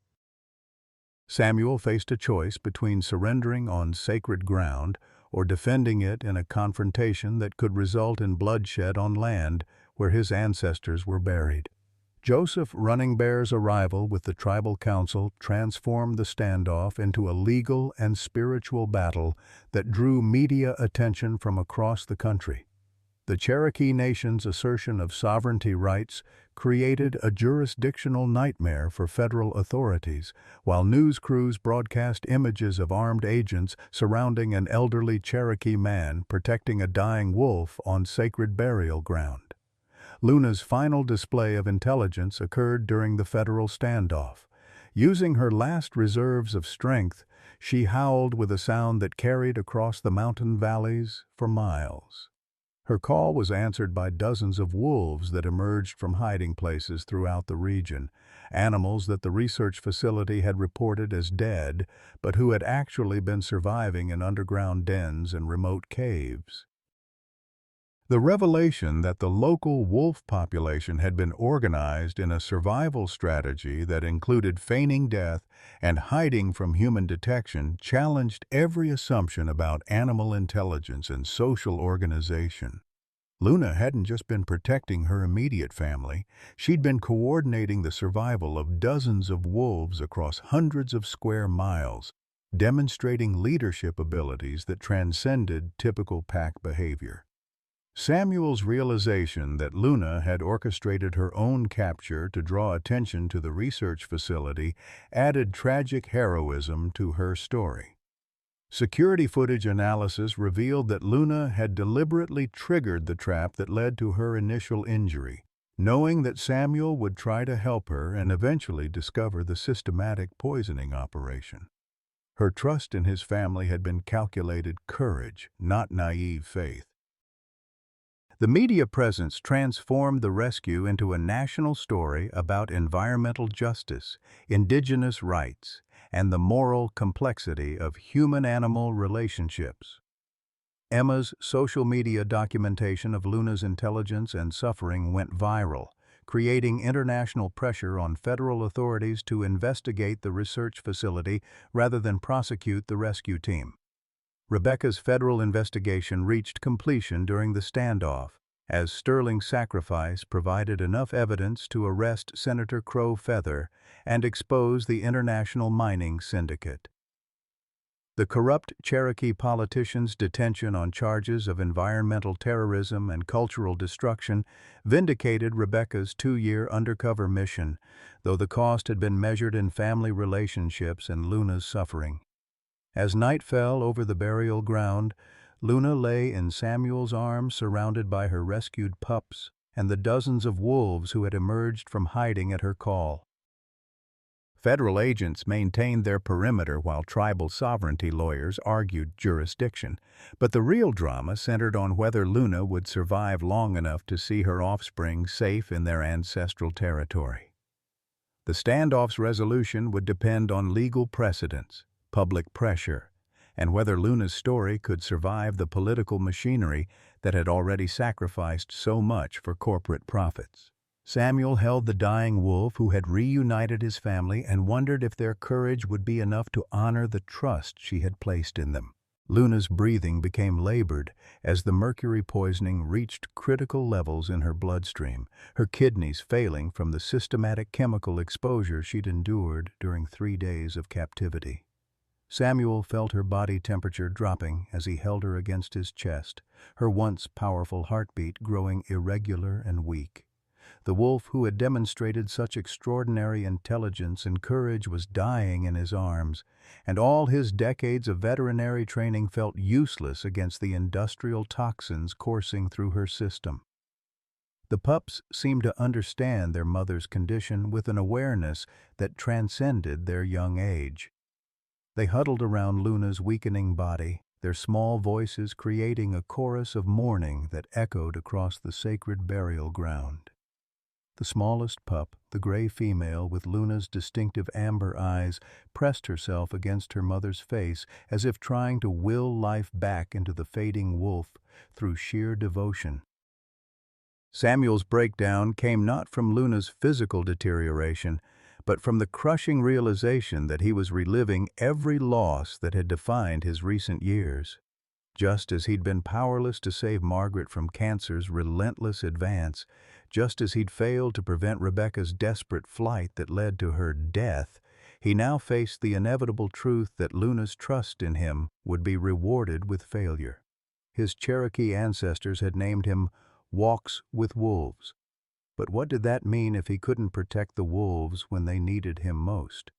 A: Samuel faced a choice between surrendering on sacred ground or defending it in a confrontation that could result in bloodshed on land where his ancestors were buried. Joseph Running Bear's arrival with the tribal council transformed the standoff into a legal and spiritual battle that drew media attention from across the country. The Cherokee Nation's assertion of sovereignty rights created a jurisdictional nightmare for federal authorities, while news crews broadcast images of armed agents surrounding an elderly Cherokee man protecting a dying wolf on sacred burial ground. Luna's final display of intelligence occurred during the federal standoff. Using her last reserves of strength, she howled with a sound that carried across the mountain valleys for miles. Her call was answered by dozens of wolves that emerged from hiding places throughout the region, animals that the research facility had reported as dead, but who had actually been surviving in underground dens and remote caves. The revelation that the local wolf population had been organized in a survival strategy that included feigning death and hiding from human detection challenged every assumption about animal intelligence and social organization. Luna hadn't just been protecting her immediate family, she'd been coordinating the survival of dozens of wolves across hundreds of square miles, demonstrating leadership abilities that transcended typical pack behavior. Samuel's realization that Luna had orchestrated her own capture to draw attention to the research facility added tragic heroism to her story. Security footage analysis revealed that Luna had deliberately triggered the trap that led to her initial injury, knowing that Samuel would try to help her and eventually discover the systematic poisoning operation. Her trust in his family had been calculated courage, not naive faith. The media presence transformed the rescue into a national story about environmental justice, indigenous rights, and the moral complexity of human-animal relationships. Emma's social media documentation of Luna's intelligence and suffering went viral, creating international pressure on federal authorities to investigate the research facility rather than prosecute the rescue team. Rebecca's federal investigation reached completion during the standoff, as Sterling's sacrifice provided enough evidence to arrest Senator Crow Feather and expose the international mining syndicate. The corrupt Cherokee politician's detention on charges of environmental terrorism and cultural destruction vindicated Rebecca's 2-year undercover mission, though the cost had been measured in family relationships and Luna's suffering. As night fell over the burial ground, Luna lay in Samuel's arms surrounded by her rescued pups and the dozens of wolves who had emerged from hiding at her call. Federal agents maintained their perimeter while tribal sovereignty lawyers argued jurisdiction, but the real drama centered on whether Luna would survive long enough to see her offspring safe in their ancestral territory. The standoff's resolution would depend on legal precedents, public pressure, and whether Luna's story could survive the political machinery that had already sacrificed so much for corporate profits. Samuel held the dying wolf who had reunited his family and wondered if their courage would be enough to honor the trust she had placed in them. Luna's breathing became labored as the mercury poisoning reached critical levels in her bloodstream, her kidneys failing from the systematic chemical exposure she'd endured during 3 days of captivity. Samuel felt her body temperature dropping as he held her against his chest, her once powerful heartbeat growing irregular and weak. The wolf who had demonstrated such extraordinary intelligence and courage was dying in his arms, and all his decades of veterinary training felt useless against the industrial toxins coursing through her system. The pups seemed to understand their mother's condition with an awareness that transcended their young age. They huddled around Luna's weakening body, their small voices creating a chorus of mourning that echoed across the sacred burial ground. The smallest pup, the gray female with Luna's distinctive amber eyes, pressed herself against her mother's face as if trying to will life back into the fading wolf through sheer devotion. Samuel's breakdown came not from Luna's physical deterioration, but from the crushing realization that he was reliving every loss that had defined his recent years. Just as he'd been powerless to save Margaret from cancer's relentless advance, just as he'd failed to prevent Rebecca's desperate flight that led to her death, he now faced the inevitable truth that Luna's trust in him would be rewarded with failure. His Cherokee ancestors had named him Walks with Wolves. But what did that mean if he couldn't protect the wolves when they needed him most?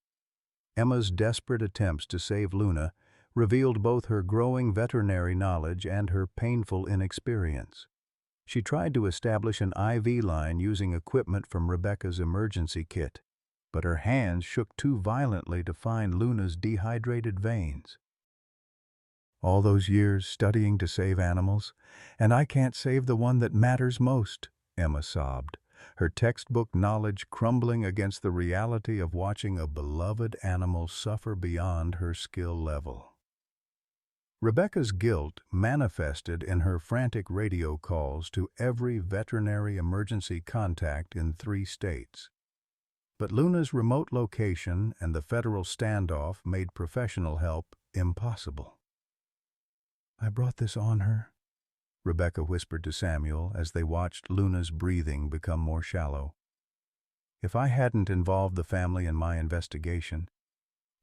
A: Emma's desperate attempts to save Luna revealed both her growing veterinary knowledge and her painful inexperience. She tried to establish an IV line using equipment from Rebecca's emergency kit, but her hands shook too violently to find Luna's dehydrated veins. All those years studying to save animals, and I can't save the one that matters most, Emma sobbed, her textbook knowledge crumbling against the reality of watching a beloved animal suffer beyond her skill level. Rebecca's guilt manifested in her frantic radio calls to every veterinary emergency contact in 3 states. But Luna's remote location and the federal standoff made professional help impossible. "I brought this on her," Rebecca whispered to Samuel as they watched Luna's breathing become more shallow. "If I hadn't involved the family in my investigation,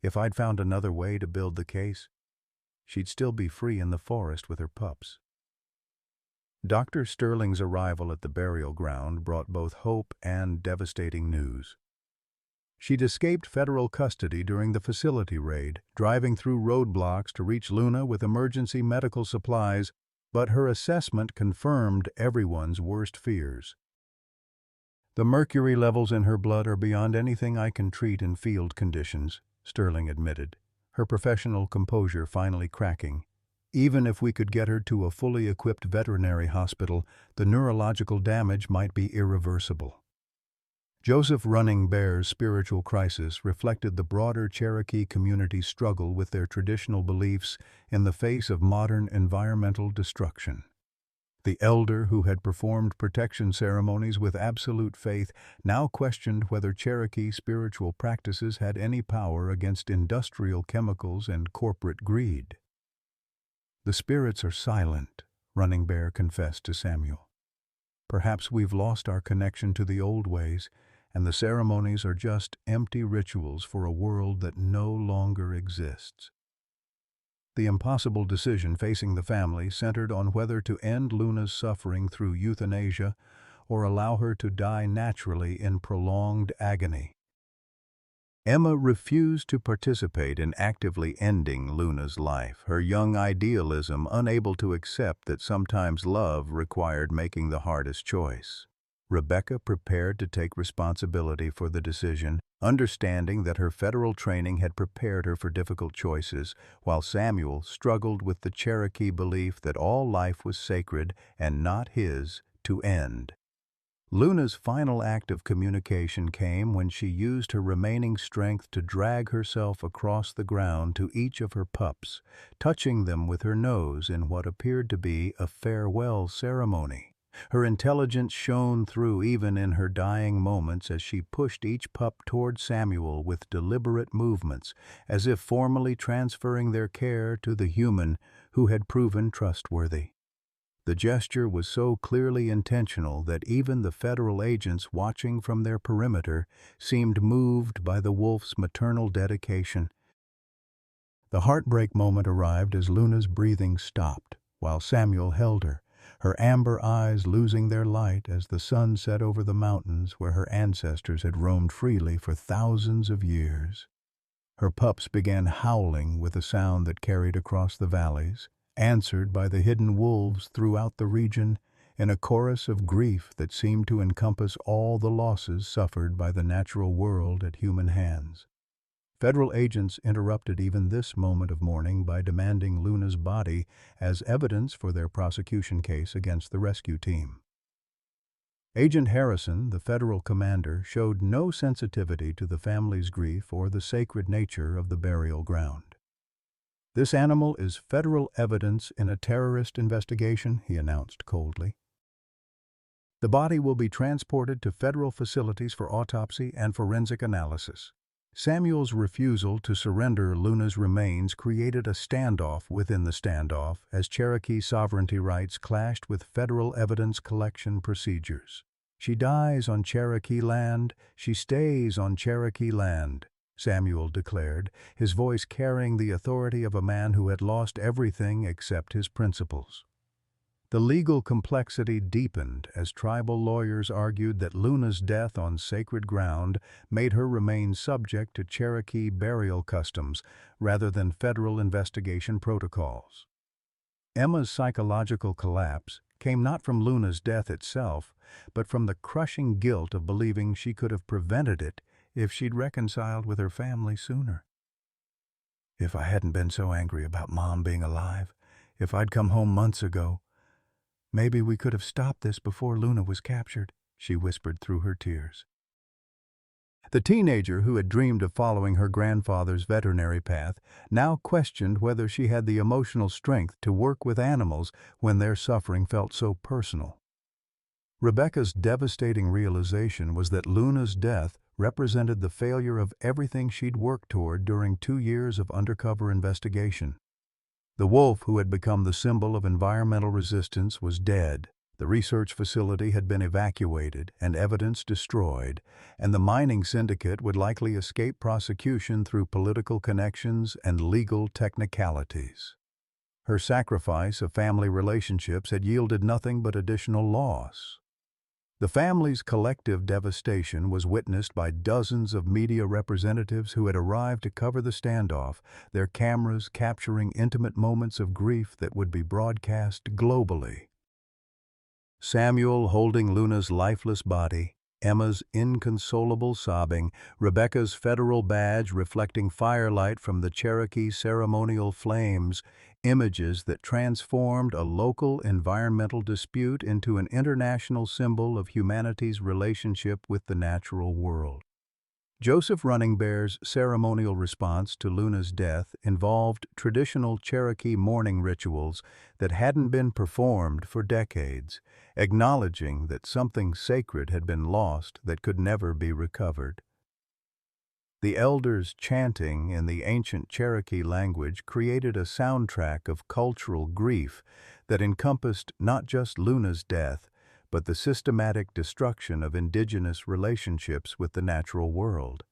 A: if I'd found another way to build the case, she'd still be free in the forest with her pups." Dr. Sterling's arrival at the burial ground brought both hope and devastating news. She'd escaped federal custody during the facility raid, driving through roadblocks to reach Luna with emergency medical supplies, but her assessment confirmed everyone's worst fears. "The mercury levels in her blood are beyond anything I can treat in field conditions," Sterling admitted, her professional composure finally cracking. "Even if we could get her to a fully equipped veterinary hospital, the neurological damage might be irreversible." Joseph Running Bear's spiritual crisis reflected the broader Cherokee community's struggle with their traditional beliefs in the face of modern environmental destruction. The elder who had performed protection ceremonies with absolute faith now questioned whether Cherokee spiritual practices had any power against industrial chemicals and corporate greed. "The spirits are silent," Running Bear confessed to Samuel. "Perhaps we've lost our connection to the old ways, and the ceremonies are just empty rituals for a world that no longer exists." The impossible decision facing the family centered on whether to end Luna's suffering through euthanasia or allow her to die naturally in prolonged agony. Emma refused to participate in actively ending Luna's life, her young idealism unable to accept that sometimes love required making the hardest choice. Rebecca prepared to take responsibility for the decision, understanding that her federal training had prepared her for difficult choices, while Samuel struggled with the Cherokee belief that all life was sacred and not his to end. Luna's final act of communication came when she used her remaining strength to drag herself across the ground to each of her pups, touching them with her nose in what appeared to be a farewell ceremony. Her intelligence shone through even in her dying moments as she pushed each pup toward Samuel with deliberate movements, as if formally transferring their care to the human who had proven trustworthy. The gesture was so clearly intentional that even the federal agents watching from their perimeter seemed moved by the wolf's maternal dedication. The heartbreak moment arrived as Luna's breathing stopped, while Samuel held her amber eyes losing their light as the sun set over the mountains where her ancestors had roamed freely for thousands of years. Her pups began howling with a sound that carried across the valleys, answered by the hidden wolves throughout the region in a chorus of grief that seemed to encompass all the losses suffered by the natural world at human hands. Federal agents interrupted even this moment of mourning by demanding Luna's body as evidence for their prosecution case against the rescue team. Agent Harrison, the federal commander, showed no sensitivity to the family's grief or the sacred nature of the burial ground. "This animal is federal evidence in a terrorist investigation," he announced coldly. "The body will be transported to federal facilities for autopsy and forensic analysis." Samuel's refusal to surrender Luna's remains created a standoff within the standoff as Cherokee sovereignty rights clashed with federal evidence collection procedures. "She dies on Cherokee land, she stays on Cherokee land," Samuel declared, his voice carrying the authority of a man who had lost everything except his principles. The legal complexity deepened as tribal lawyers argued that Luna's death on sacred ground made her remain subject to Cherokee burial customs rather than federal investigation protocols. Emma's psychological collapse came not from Luna's death itself, but from the crushing guilt of believing she could have prevented it if she'd reconciled with her family sooner. "If I hadn't been so angry about Mom being alive, if I'd come home months ago, maybe we could have stopped this before Luna was captured," she whispered through her tears. The teenager who had dreamed of following her grandfather's veterinary path now questioned whether she had the emotional strength to work with animals when their suffering felt so personal. Rebecca's devastating realization was that Luna's death represented the failure of everything she'd worked toward during 2 years of undercover investigation. The wolf who had become the symbol of environmental resistance was dead. The research facility had been evacuated and evidence destroyed, and the mining syndicate would likely escape prosecution through political connections and legal technicalities. Her sacrifice of family relationships had yielded nothing but additional loss. The family's collective devastation was witnessed by dozens of media representatives who had arrived to cover the standoff, their cameras capturing intimate moments of grief that would be broadcast globally. Samuel holding Luna's lifeless body, Emma's inconsolable sobbing, Rebecca's federal badge reflecting firelight from the Cherokee ceremonial flames, images that transformed a local environmental dispute into an international symbol of humanity's relationship with the natural world. Joseph Running Bear's ceremonial response to Luna's death involved traditional Cherokee mourning rituals that hadn't been performed for decades, acknowledging that something sacred had been lost that could never be recovered. The elders chanting in the ancient Cherokee language created a soundtrack of cultural grief that encompassed not just Luna's death, but the systematic destruction of indigenous relationships with the natural world.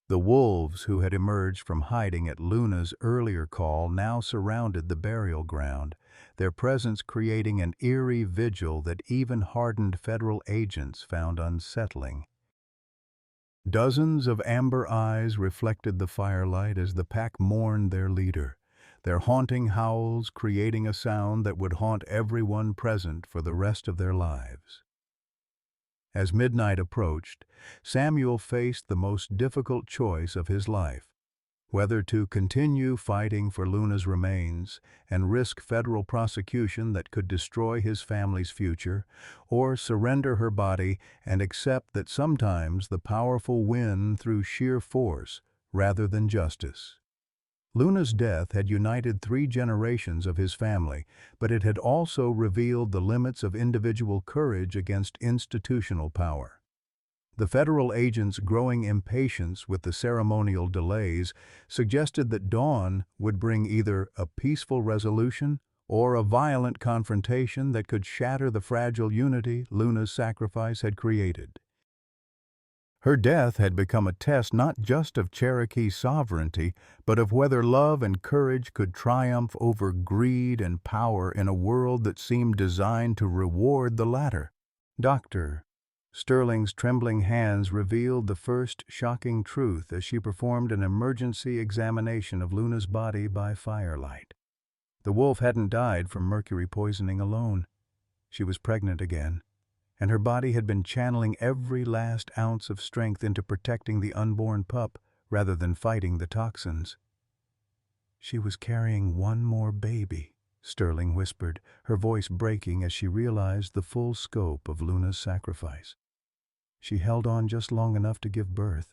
A: The wolves who had emerged from hiding at Luna's earlier call now surrounded the burial ground, their presence creating an eerie vigil that even hardened federal agents found unsettling. Dozens of amber eyes reflected the firelight as the pack mourned their leader, their haunting howls creating a sound that would haunt everyone present for the rest of their lives. As midnight approached, Samuel faced the most difficult choice of his life, whether to continue fighting for Luna's remains and risk federal prosecution that could destroy his family's future, or surrender her body and accept that sometimes the powerful win through sheer force rather than justice. Luna's death had united 3 generations of his family, but it had also revealed the limits of individual courage against institutional power. The federal agents' growing impatience with the ceremonial delays suggested that dawn would bring either a peaceful resolution or a violent confrontation that could shatter the fragile unity Luna's sacrifice had created. Her death had become a test not just of Cherokee sovereignty, but of whether love and courage could triumph over greed and power in a world that seemed designed to reward the latter. "Doctor," Sterling's trembling hands revealed the first shocking truth as she performed an emergency examination of Luna's body by firelight. The wolf hadn't died from mercury poisoning alone. She was pregnant again, and her body had been channeling every last ounce of strength into protecting the unborn pup rather than fighting the toxins. "She was carrying one more baby," Sterling whispered, her voice breaking as she realized the full scope of Luna's sacrifice. She held on just long enough to give birth.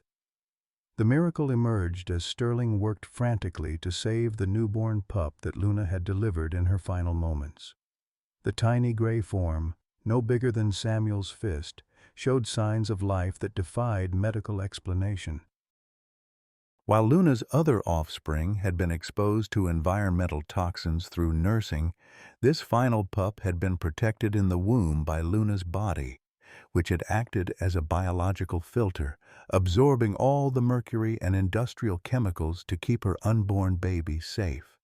A: The miracle emerged as Sterling worked frantically to save the newborn pup that Luna had delivered in her final moments. The tiny gray form, no bigger than Samuel's fist, showed signs of life that defied medical explanation. While Luna's other offspring had been exposed to environmental toxins through nursing, this final pup had been protected in the womb by Luna's body, which had acted as a biological filter, absorbing all the mercury and industrial chemicals to keep her unborn baby safe.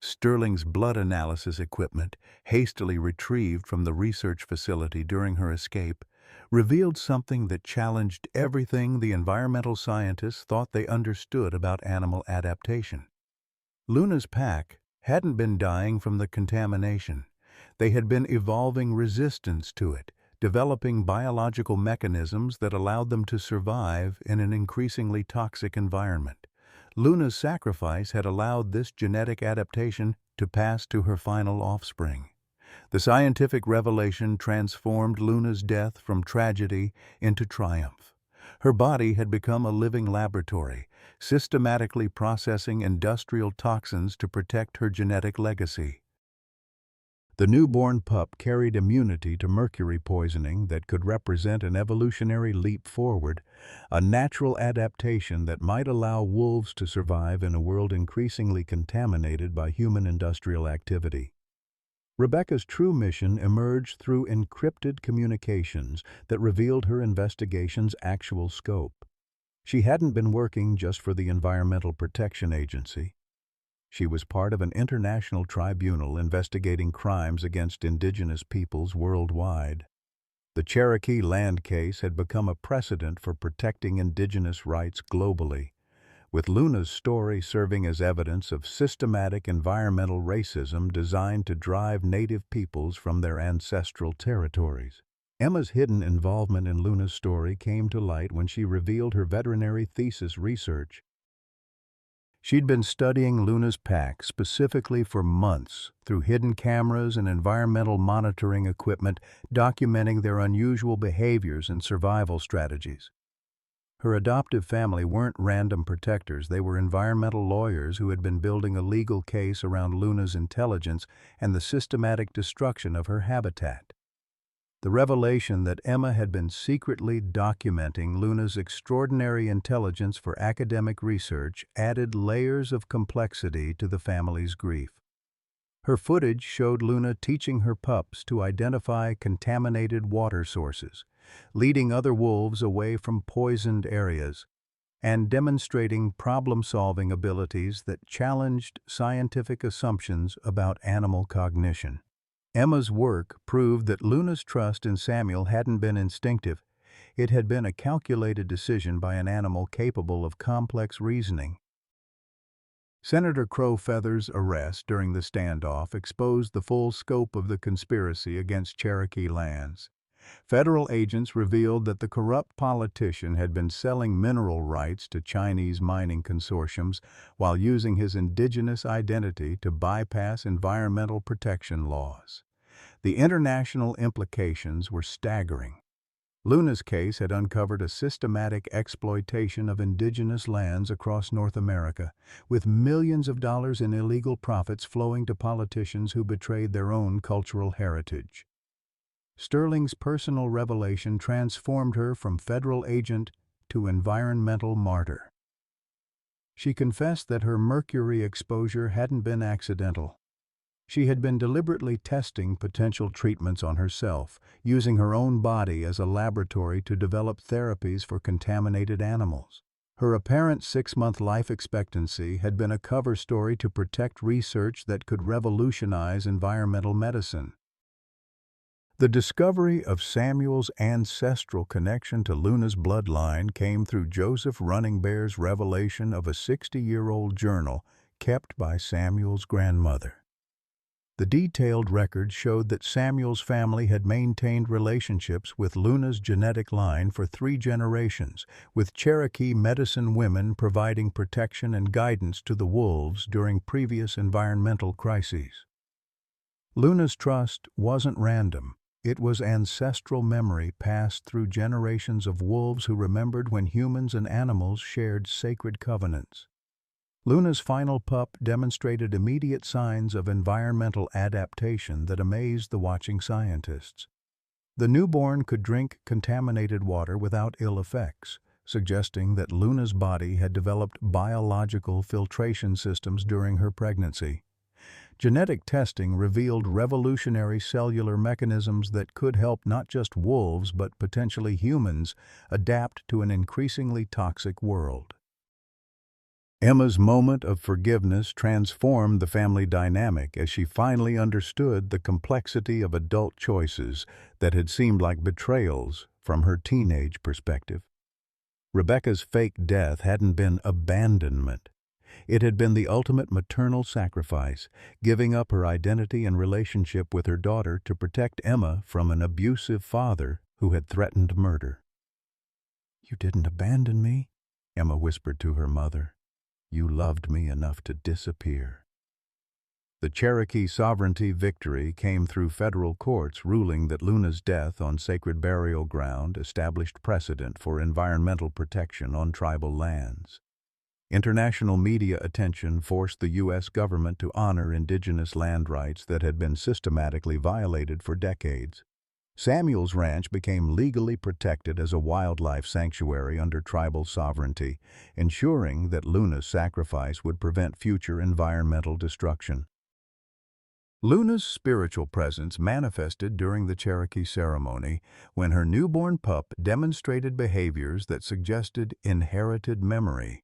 A: Sterling's blood analysis equipment, hastily retrieved from the research facility during her escape, revealed something that challenged everything the environmental scientists thought they understood about animal adaptation. Luna's pack hadn't been dying from the contamination. They had been evolving resistance to it, developing biological mechanisms that allowed them to survive in an increasingly toxic environment. Luna's sacrifice had allowed this genetic adaptation to pass to her final offspring. The scientific revelation transformed Luna's death from tragedy into triumph. Her body had become a living laboratory, systematically processing industrial toxins to protect her genetic legacy. The newborn pup carried immunity to mercury poisoning that could represent an evolutionary leap forward, a natural adaptation that might allow wolves to survive in a world increasingly contaminated by human industrial activity. Rebecca's true mission emerged through encrypted communications that revealed her investigation's actual scope. She hadn't been working just for the Environmental Protection Agency. She was part of an international tribunal investigating crimes against indigenous peoples worldwide. The Cherokee land case had become a precedent for protecting indigenous rights globally, with Luna's story serving as evidence of systematic environmental racism designed to drive native peoples from their ancestral territories. Emma's hidden involvement in Luna's story came to light when she revealed her veterinary thesis research. She'd been studying Luna's pack specifically for months through hidden cameras and environmental monitoring equipment, documenting their unusual behaviors and survival strategies. Her adoptive family weren't random protectors, they were environmental lawyers who had been building a legal case around Luna's intelligence and the systematic destruction of her habitat. The revelation that Emma had been secretly documenting Luna's extraordinary intelligence for academic research added layers of complexity to the family's grief. Her footage showed Luna teaching her pups to identify contaminated water sources, leading other wolves away from poisoned areas, and demonstrating problem-solving abilities that challenged scientific assumptions about animal cognition. Emma's work proved that Luna's trust in Samuel hadn't been instinctive. It had been a calculated decision by an animal capable of complex reasoning. Senator Crowfeather's arrest during the standoff exposed the full scope of the conspiracy against Cherokee lands. Federal agents revealed that the corrupt politician had been selling mineral rights to Chinese mining consortiums while using his indigenous identity to bypass environmental protection laws. The international implications were staggering. Luna's case had uncovered a systematic exploitation of indigenous lands across North America, with millions of dollars in illegal profits flowing to politicians who betrayed their own cultural heritage. Sterling's personal revelation transformed her from federal agent to environmental martyr. She confessed that her mercury exposure hadn't been accidental. She had been deliberately testing potential treatments on herself, using her own body as a laboratory to develop therapies for contaminated animals. Her apparent 6-month life expectancy had been a cover story to protect research that could revolutionize environmental medicine. The discovery of Samuel's ancestral connection to Luna's bloodline came through Joseph Running Bear's revelation of a 60-year-old journal kept by Samuel's grandmother. The detailed record showed that Samuel's family had maintained relationships with Luna's genetic line for 3 generations, with Cherokee medicine women providing protection and guidance to the wolves during previous environmental crises. Luna's trust wasn't random. It was ancestral memory passed through generations of wolves who remembered when humans and animals shared sacred covenants. Luna's final pup demonstrated immediate signs of environmental adaptation that amazed the watching scientists. The newborn could drink contaminated water without ill effects, suggesting that Luna's body had developed biological filtration systems during her pregnancy. Genetic testing revealed revolutionary cellular mechanisms that could help not just wolves but potentially humans adapt to an increasingly toxic world. Emma's moment of forgiveness transformed the family dynamic as she finally understood the complexity of adult choices that had seemed like betrayals from her teenage perspective. Rebecca's fake death hadn't been abandonment. It had been the ultimate maternal sacrifice, giving up her identity and relationship with her daughter to protect Emma from an abusive father who had threatened murder. "You didn't abandon me," Emma whispered to her mother. "You loved me enough to disappear." The Cherokee sovereignty victory came through federal courts ruling that Luna's death on sacred burial ground established precedent for environmental protection on tribal lands. International media attention forced the U.S. government to honor indigenous land rights that had been systematically violated for decades. Samuel's Ranch became legally protected as a wildlife sanctuary under tribal sovereignty, ensuring that Luna's sacrifice would prevent future environmental destruction. Luna's spiritual presence manifested during the Cherokee ceremony when her newborn pup demonstrated behaviors that suggested inherited memory.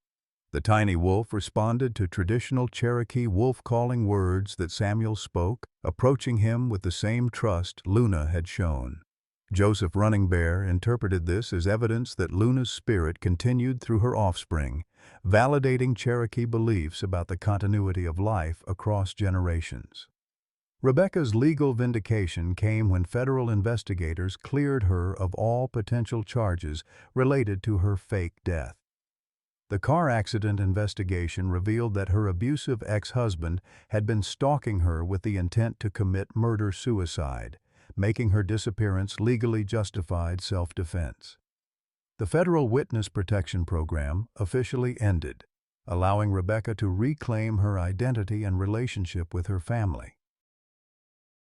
A: The tiny wolf responded to traditional Cherokee wolf-calling words that Samuel spoke, approaching him with the same trust Luna had shown. Joseph Running Bear interpreted this as evidence that Luna's spirit continued through her offspring, validating Cherokee beliefs about the continuity of life across generations. Rebecca's legal vindication came when federal investigators cleared her of all potential charges related to her fake death. The car accident investigation revealed that her abusive ex-husband had been stalking her with the intent to commit murder-suicide, making her disappearance legally justified self-defense. The Federal Witness Protection Program officially ended, allowing Rebecca to reclaim her identity and relationship with her family.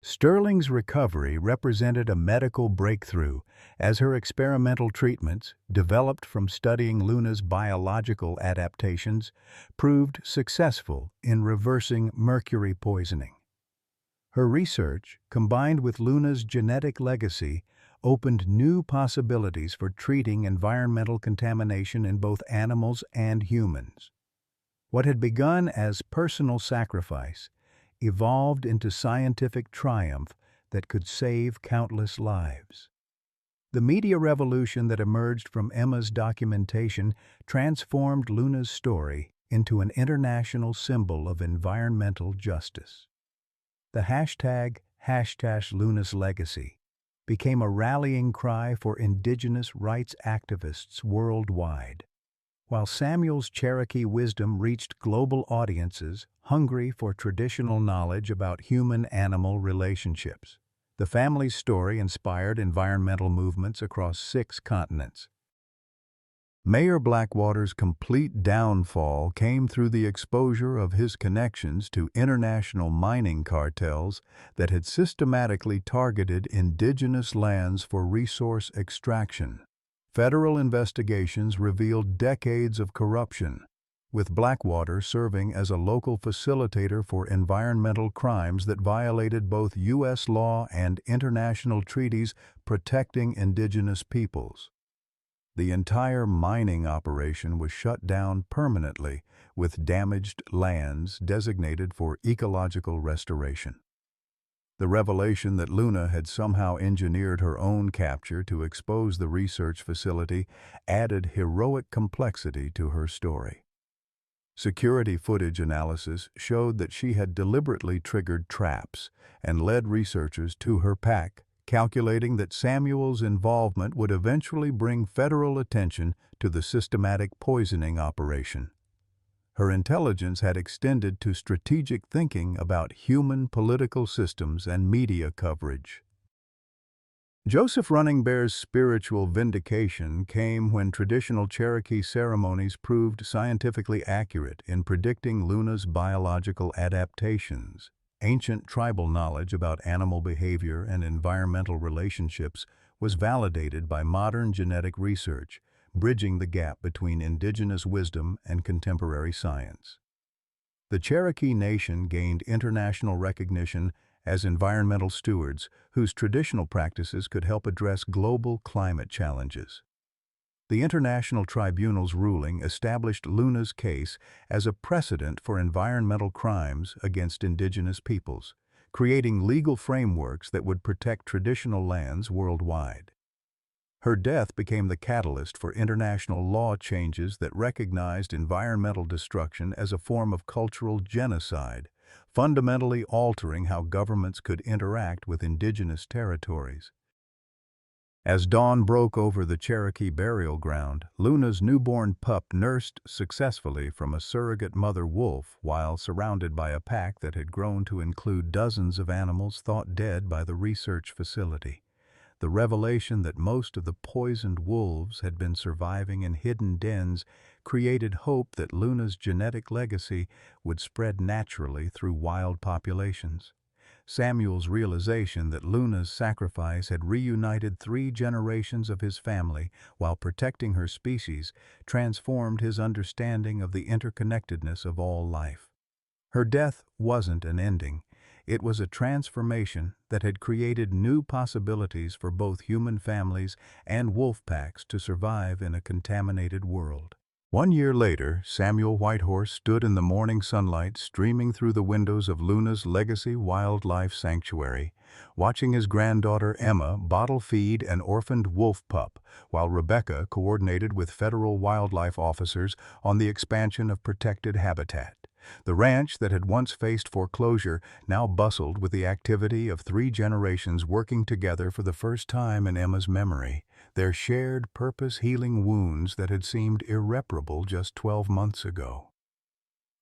A: Sterling's recovery represented a medical breakthrough as her experimental treatments, developed from studying Luna's biological adaptations, proved successful in reversing mercury poisoning. Her research, combined with Luna's genetic legacy, opened new possibilities for treating environmental contamination in both animals and humans. What had begun as personal sacrifice evolved into scientific triumph that could save countless lives. The media revolution that emerged from Emma's documentation transformed Luna's story into an international symbol of environmental justice. The hashtag Luna's Legacy became a rallying cry for indigenous rights activists worldwide, while Samuel's Cherokee wisdom reached global audiences hungry for traditional knowledge about human-animal relationships. The family's story inspired environmental movements across 6 continents. Mayor Blackwater's complete downfall came through the exposure of his connections to international mining cartels that had systematically targeted indigenous lands for resource extraction. Federal investigations revealed decades of corruption, with Blackwater serving as a local facilitator for environmental crimes that violated both U.S. law and international treaties protecting indigenous peoples. The entire mining operation was shut down permanently, with damaged lands designated for ecological restoration. The revelation that Luna had somehow engineered her own capture to expose the research facility added heroic complexity to her story. Security footage analysis showed that she had deliberately triggered traps and led researchers to her pack, calculating that Samuel's involvement would eventually bring federal attention to the systematic poisoning operation. Her intelligence had extended to strategic thinking about human political systems and media coverage. Joseph Running Bear's spiritual vindication came when traditional Cherokee ceremonies proved scientifically accurate in predicting Luna's biological adaptations. Ancient tribal knowledge about animal behavior and environmental relationships was validated by modern genetic research, bridging the gap between indigenous wisdom and contemporary science. The Cherokee Nation gained international recognition as environmental stewards whose traditional practices could help address global climate challenges. The International Tribunal's ruling established Luna's case as a precedent for environmental crimes against indigenous peoples, creating legal frameworks that would protect traditional lands worldwide. Her death became the catalyst for international law changes that recognized environmental destruction as a form of cultural genocide, fundamentally altering how governments could interact with indigenous territories. As dawn broke over the Cherokee burial ground, Luna's newborn pup nursed successfully from a surrogate mother wolf while surrounded by a pack that had grown to include dozens of animals thought dead by the research facility. The revelation that most of the poisoned wolves had been surviving in hidden dens created hope that Luna's genetic legacy would spread naturally through wild populations. Samuel's realization that Luna's sacrifice had reunited 3 generations of his family while protecting her species transformed his understanding of the interconnectedness of all life. Her death wasn't an ending. It was a transformation that had created new possibilities for both human families and wolf packs to survive in a contaminated world. 1 year later, Samuel Whitehorse stood in the morning sunlight streaming through the windows of Luna's Legacy Wildlife Sanctuary, watching his granddaughter Emma bottle feed an orphaned wolf pup, while Rebecca coordinated with federal wildlife officers on the expansion of protected habitat. The ranch that had once faced foreclosure now bustled with the activity of 3 generations working together for the first time in Emma's memory, their shared purpose healing wounds that had seemed irreparable just 12 months ago.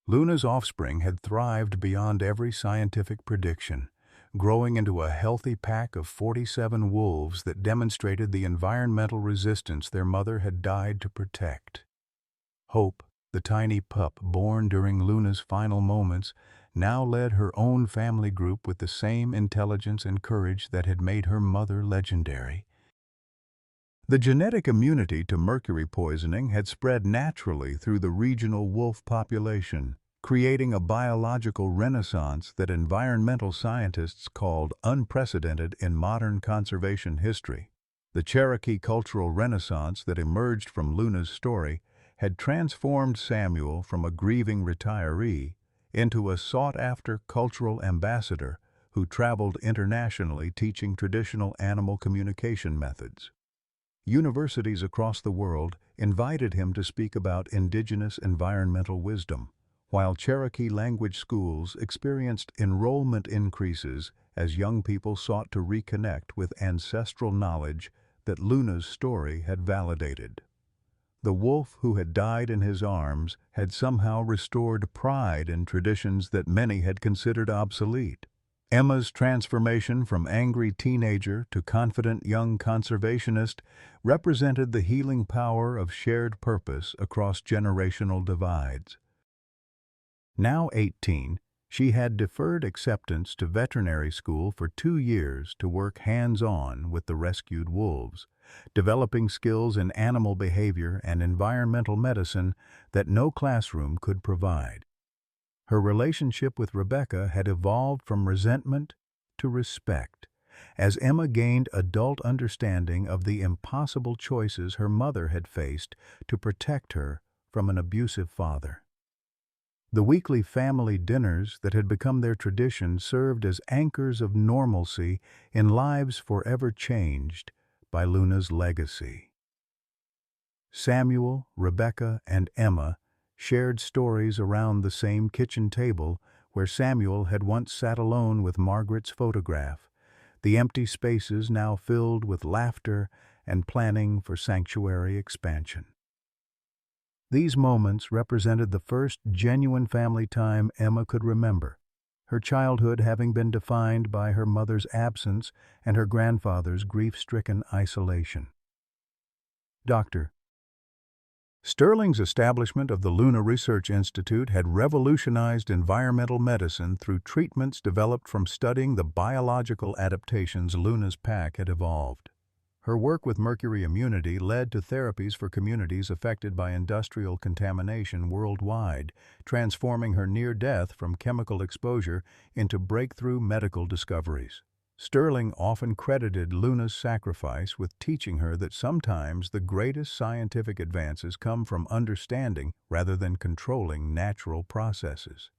A: Luna's offspring had thrived beyond every scientific prediction, growing into a healthy pack of 47 wolves that demonstrated the environmental resistance their mother had died to protect. Hope, the tiny pup born during Luna's final moments, now led her own family group with the same intelligence and courage that had made her mother legendary. The genetic immunity to mercury poisoning had spread naturally through the regional wolf population, creating a biological renaissance that environmental scientists called unprecedented in modern conservation history. The Cherokee cultural renaissance that emerged from Luna's story had transformed Samuel from a grieving retiree into a sought-after cultural ambassador who traveled internationally teaching traditional animal communication methods. Universities across the world invited him to speak about indigenous environmental wisdom, while Cherokee language schools experienced enrollment increases as young people sought to reconnect with ancestral knowledge that Luna's story had validated. The wolf who had died in his arms had somehow restored pride in traditions that many had considered obsolete. Emma's transformation from angry teenager to confident young conservationist represented the healing power of shared purpose across generational divides. Now 18, she had deferred acceptance to veterinary school for 2 years to work hands-on with the rescued wolves, developing skills in animal behavior and environmental medicine that no classroom could provide. Her relationship with Rebecca had evolved from resentment to respect, as Emma gained adult understanding of the impossible choices her mother had faced to protect her from an abusive father. The weekly family dinners that had become their tradition served as anchors of normalcy in lives forever changed by Luna's legacy. Samuel, Rebecca, and Emma shared stories around the same kitchen table where Samuel had once sat alone with Margaret's photograph, the empty spaces now filled with laughter and planning for sanctuary expansion. These moments represented the first genuine family time Emma could remember, her childhood having been defined by her mother's absence and her grandfather's grief-stricken isolation. Dr. Sterling's establishment of the Luna Research Institute had revolutionized environmental medicine through treatments developed from studying the biological adaptations Luna's pack had evolved. Her work with mercury immunity led to therapies for communities affected by industrial contamination worldwide, transforming her near death from chemical exposure into breakthrough medical discoveries. Sterling often credited Luna's sacrifice with teaching her that sometimes the greatest scientific advances come from understanding rather than controlling natural processes.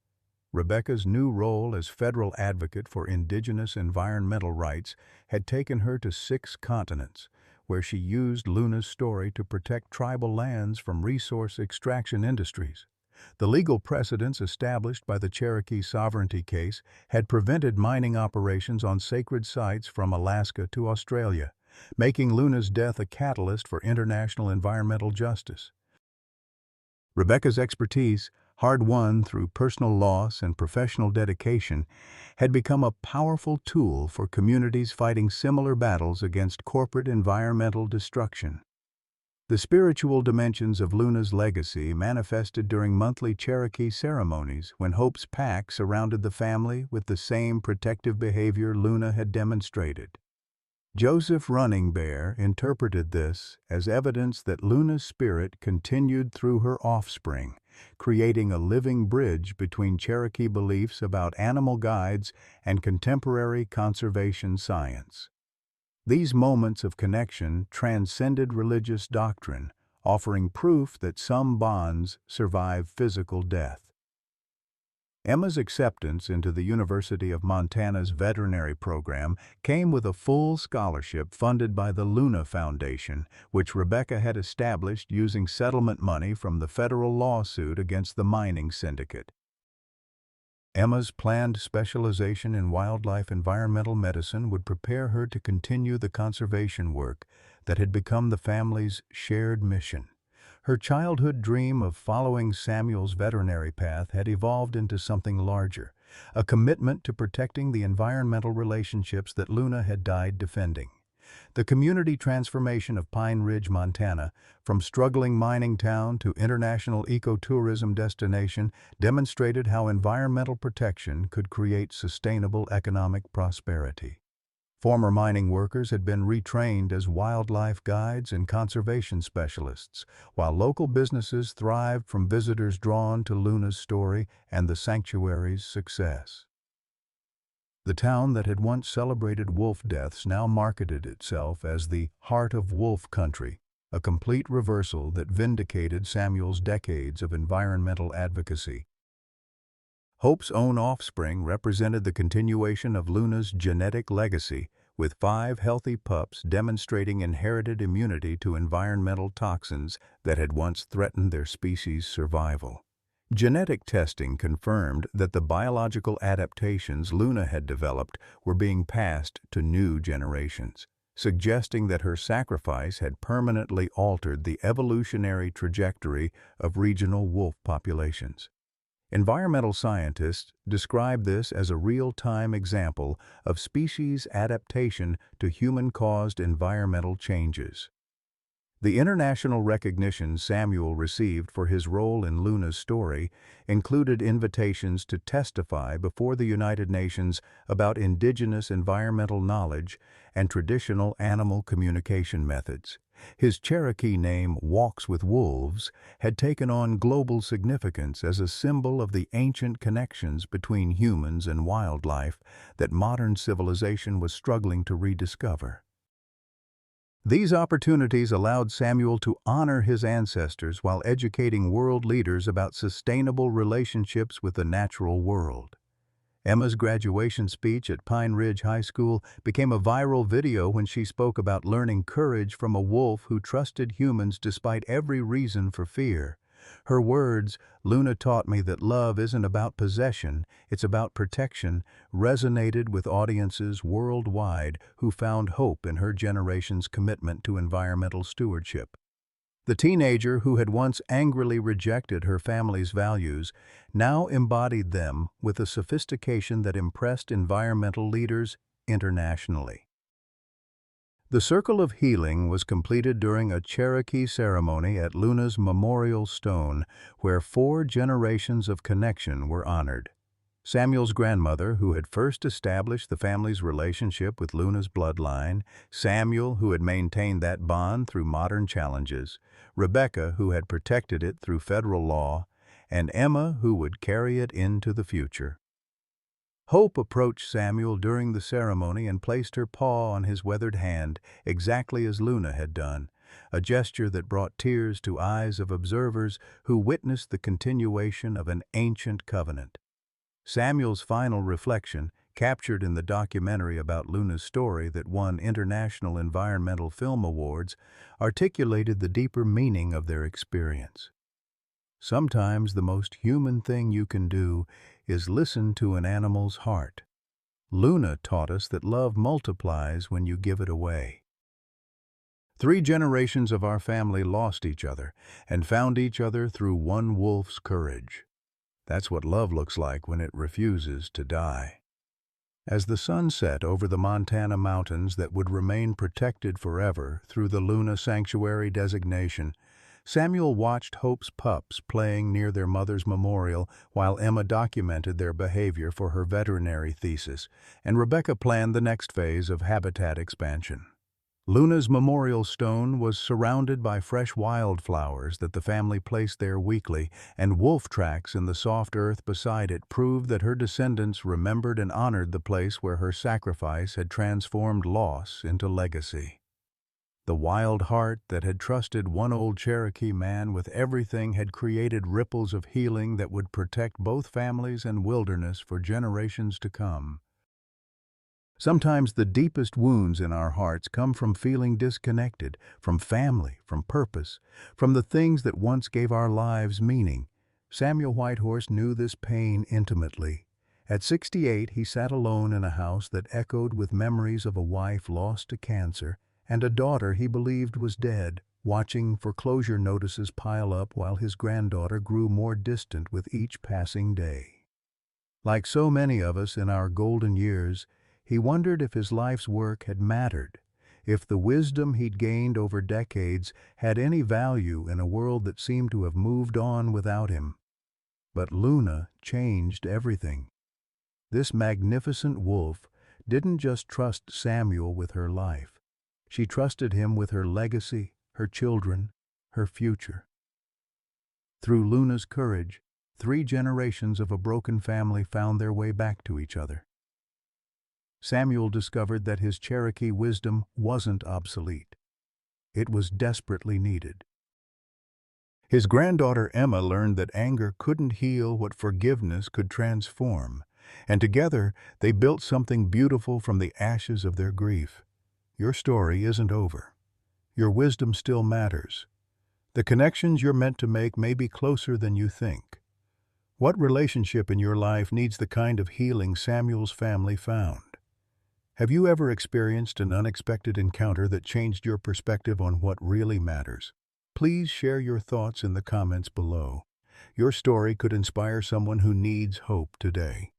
A: Rebecca's new role as federal advocate for indigenous environmental rights had taken her to 6 continents, where she used Luna's story to protect tribal lands from resource extraction industries. The legal precedents established by the Cherokee sovereignty case had prevented mining operations on sacred sites from Alaska to Australia, making Luna's death a catalyst for international environmental justice. Rebecca's expertise, hard-won through personal loss and professional dedication, had become a powerful tool for communities fighting similar battles against corporate environmental destruction. The spiritual dimensions of Luna's legacy manifested during monthly Cherokee ceremonies when Hope's pack surrounded the family with the same protective behavior Luna had demonstrated. Joseph Running Bear interpreted this as evidence that Luna's spirit continued through her offspring, creating a living bridge between Cherokee beliefs about animal guides and contemporary conservation science. These moments of connection transcended religious doctrine, offering proof that some bonds survive physical death. Emma's acceptance into the University of Montana's veterinary program came with a full scholarship funded by the Luna Foundation, which Rebecca had established using settlement money from the federal lawsuit against the mining syndicate. Emma's planned specialization in wildlife environmental medicine would prepare her to continue the conservation work that had become the family's shared mission. Her childhood dream of following Samuel's veterinary path had evolved into something larger, a commitment to protecting the environmental relationships that Luna had died defending. The community transformation of Pine Ridge, Montana, from struggling mining town to international ecotourism destination, demonstrated how environmental protection could create sustainable economic prosperity. Former mining workers had been retrained as wildlife guides and conservation specialists, while local businesses thrived from visitors drawn to Luna's story and the sanctuary's success. The town that had once celebrated wolf deaths now marketed itself as the Heart of Wolf Country, a complete reversal that vindicated Samuel's decades of environmental advocacy. Hope's own offspring represented the continuation of Luna's genetic legacy, with 5 healthy pups demonstrating inherited immunity to environmental toxins that had once threatened their species' survival. Genetic testing confirmed that the biological adaptations Luna had developed were being passed to new generations, suggesting that her sacrifice had permanently altered the evolutionary trajectory of regional wolf populations. Environmental scientists describe this as a real-time example of species adaptation to human-caused environmental changes. The international recognition Samuel received for his role in Luna's story included invitations to testify before the United Nations about indigenous environmental knowledge and traditional animal communication methods. His Cherokee name, Walks with Wolves, had taken on global significance as a symbol of the ancient connections between humans and wildlife that modern civilization was struggling to rediscover. These opportunities allowed Samuel to honor his ancestors while educating world leaders about sustainable relationships with the natural world. Emma's graduation speech at Pine Ridge High School became a viral video when she spoke about learning courage from a wolf who trusted humans despite every reason for fear. Her words, "Luna taught me that love isn't about possession, it's about protection," resonated with audiences worldwide who found hope in her generation's commitment to environmental stewardship. The teenager who had once angrily rejected her family's values now embodied them with a sophistication that impressed environmental leaders internationally. The circle of healing was completed during a Cherokee ceremony at Luna's memorial stone, where 4 generations of connection were honored. Samuel's grandmother, who had first established the family's relationship with Luna's bloodline; Samuel, who had maintained that bond through modern challenges; Rebecca, who had protected it through federal law; and Emma, who would carry it into the future. Hope approached Samuel during the ceremony and placed her paw on his weathered hand, exactly as Luna had done, a gesture that brought tears to eyes of observers who witnessed the continuation of an ancient covenant. Samuel's final reflection, captured in the documentary about Luna's story that won International Environmental Film Awards, articulated the deeper meaning of their experience. Sometimes the most human thing you can do is listen to an animal's heart. Luna taught us that love multiplies when you give it away. 3 generations of our family lost each other and found each other through one wolf's courage. That's what love looks like when it refuses to die. As the sun set over the Montana mountains that would remain protected forever through the Luna Sanctuary designation, Samuel watched Hope's pups playing near their mother's memorial while Emma documented their behavior for her veterinary thesis, and Rebecca planned the next phase of habitat expansion. Luna's memorial stone was surrounded by fresh wildflowers that the family placed there weekly, and wolf tracks in the soft earth beside it proved that her descendants remembered and honored the place where her sacrifice had transformed loss into legacy. The wild heart that had trusted one old Cherokee man with everything had created ripples of healing that would protect both families and wilderness for generations to come. Sometimes the deepest wounds in our hearts come from feeling disconnected, from family, from purpose, from the things that once gave our lives meaning. Samuel Whitehorse knew this pain intimately. At 68, he sat alone in a house that echoed with memories of a wife lost to cancer and a daughter he believed was dead, watching foreclosure notices pile up while his granddaughter grew more distant with each passing day. Like so many of us in our golden years, he wondered if his life's work had mattered, if the wisdom he'd gained over decades had any value in a world that seemed to have moved on without him. But Luna changed everything. This magnificent wolf didn't just trust Samuel with her life. She trusted him with her legacy, her children, her future. Through Luna's courage, 3 generations of a broken family found their way back to each other. Samuel discovered that his Cherokee wisdom wasn't obsolete. It was desperately needed. His granddaughter Emma learned that anger couldn't heal what forgiveness could transform, and together they built something beautiful from the ashes of their grief. Your story isn't over. Your wisdom still matters. The connections you're meant to make may be closer than you think. What relationship in your life needs the kind of healing Samuel's family found? Have you ever experienced an unexpected encounter that changed your perspective on what really matters? Please share your thoughts in the comments below. Your story could inspire someone who needs hope today.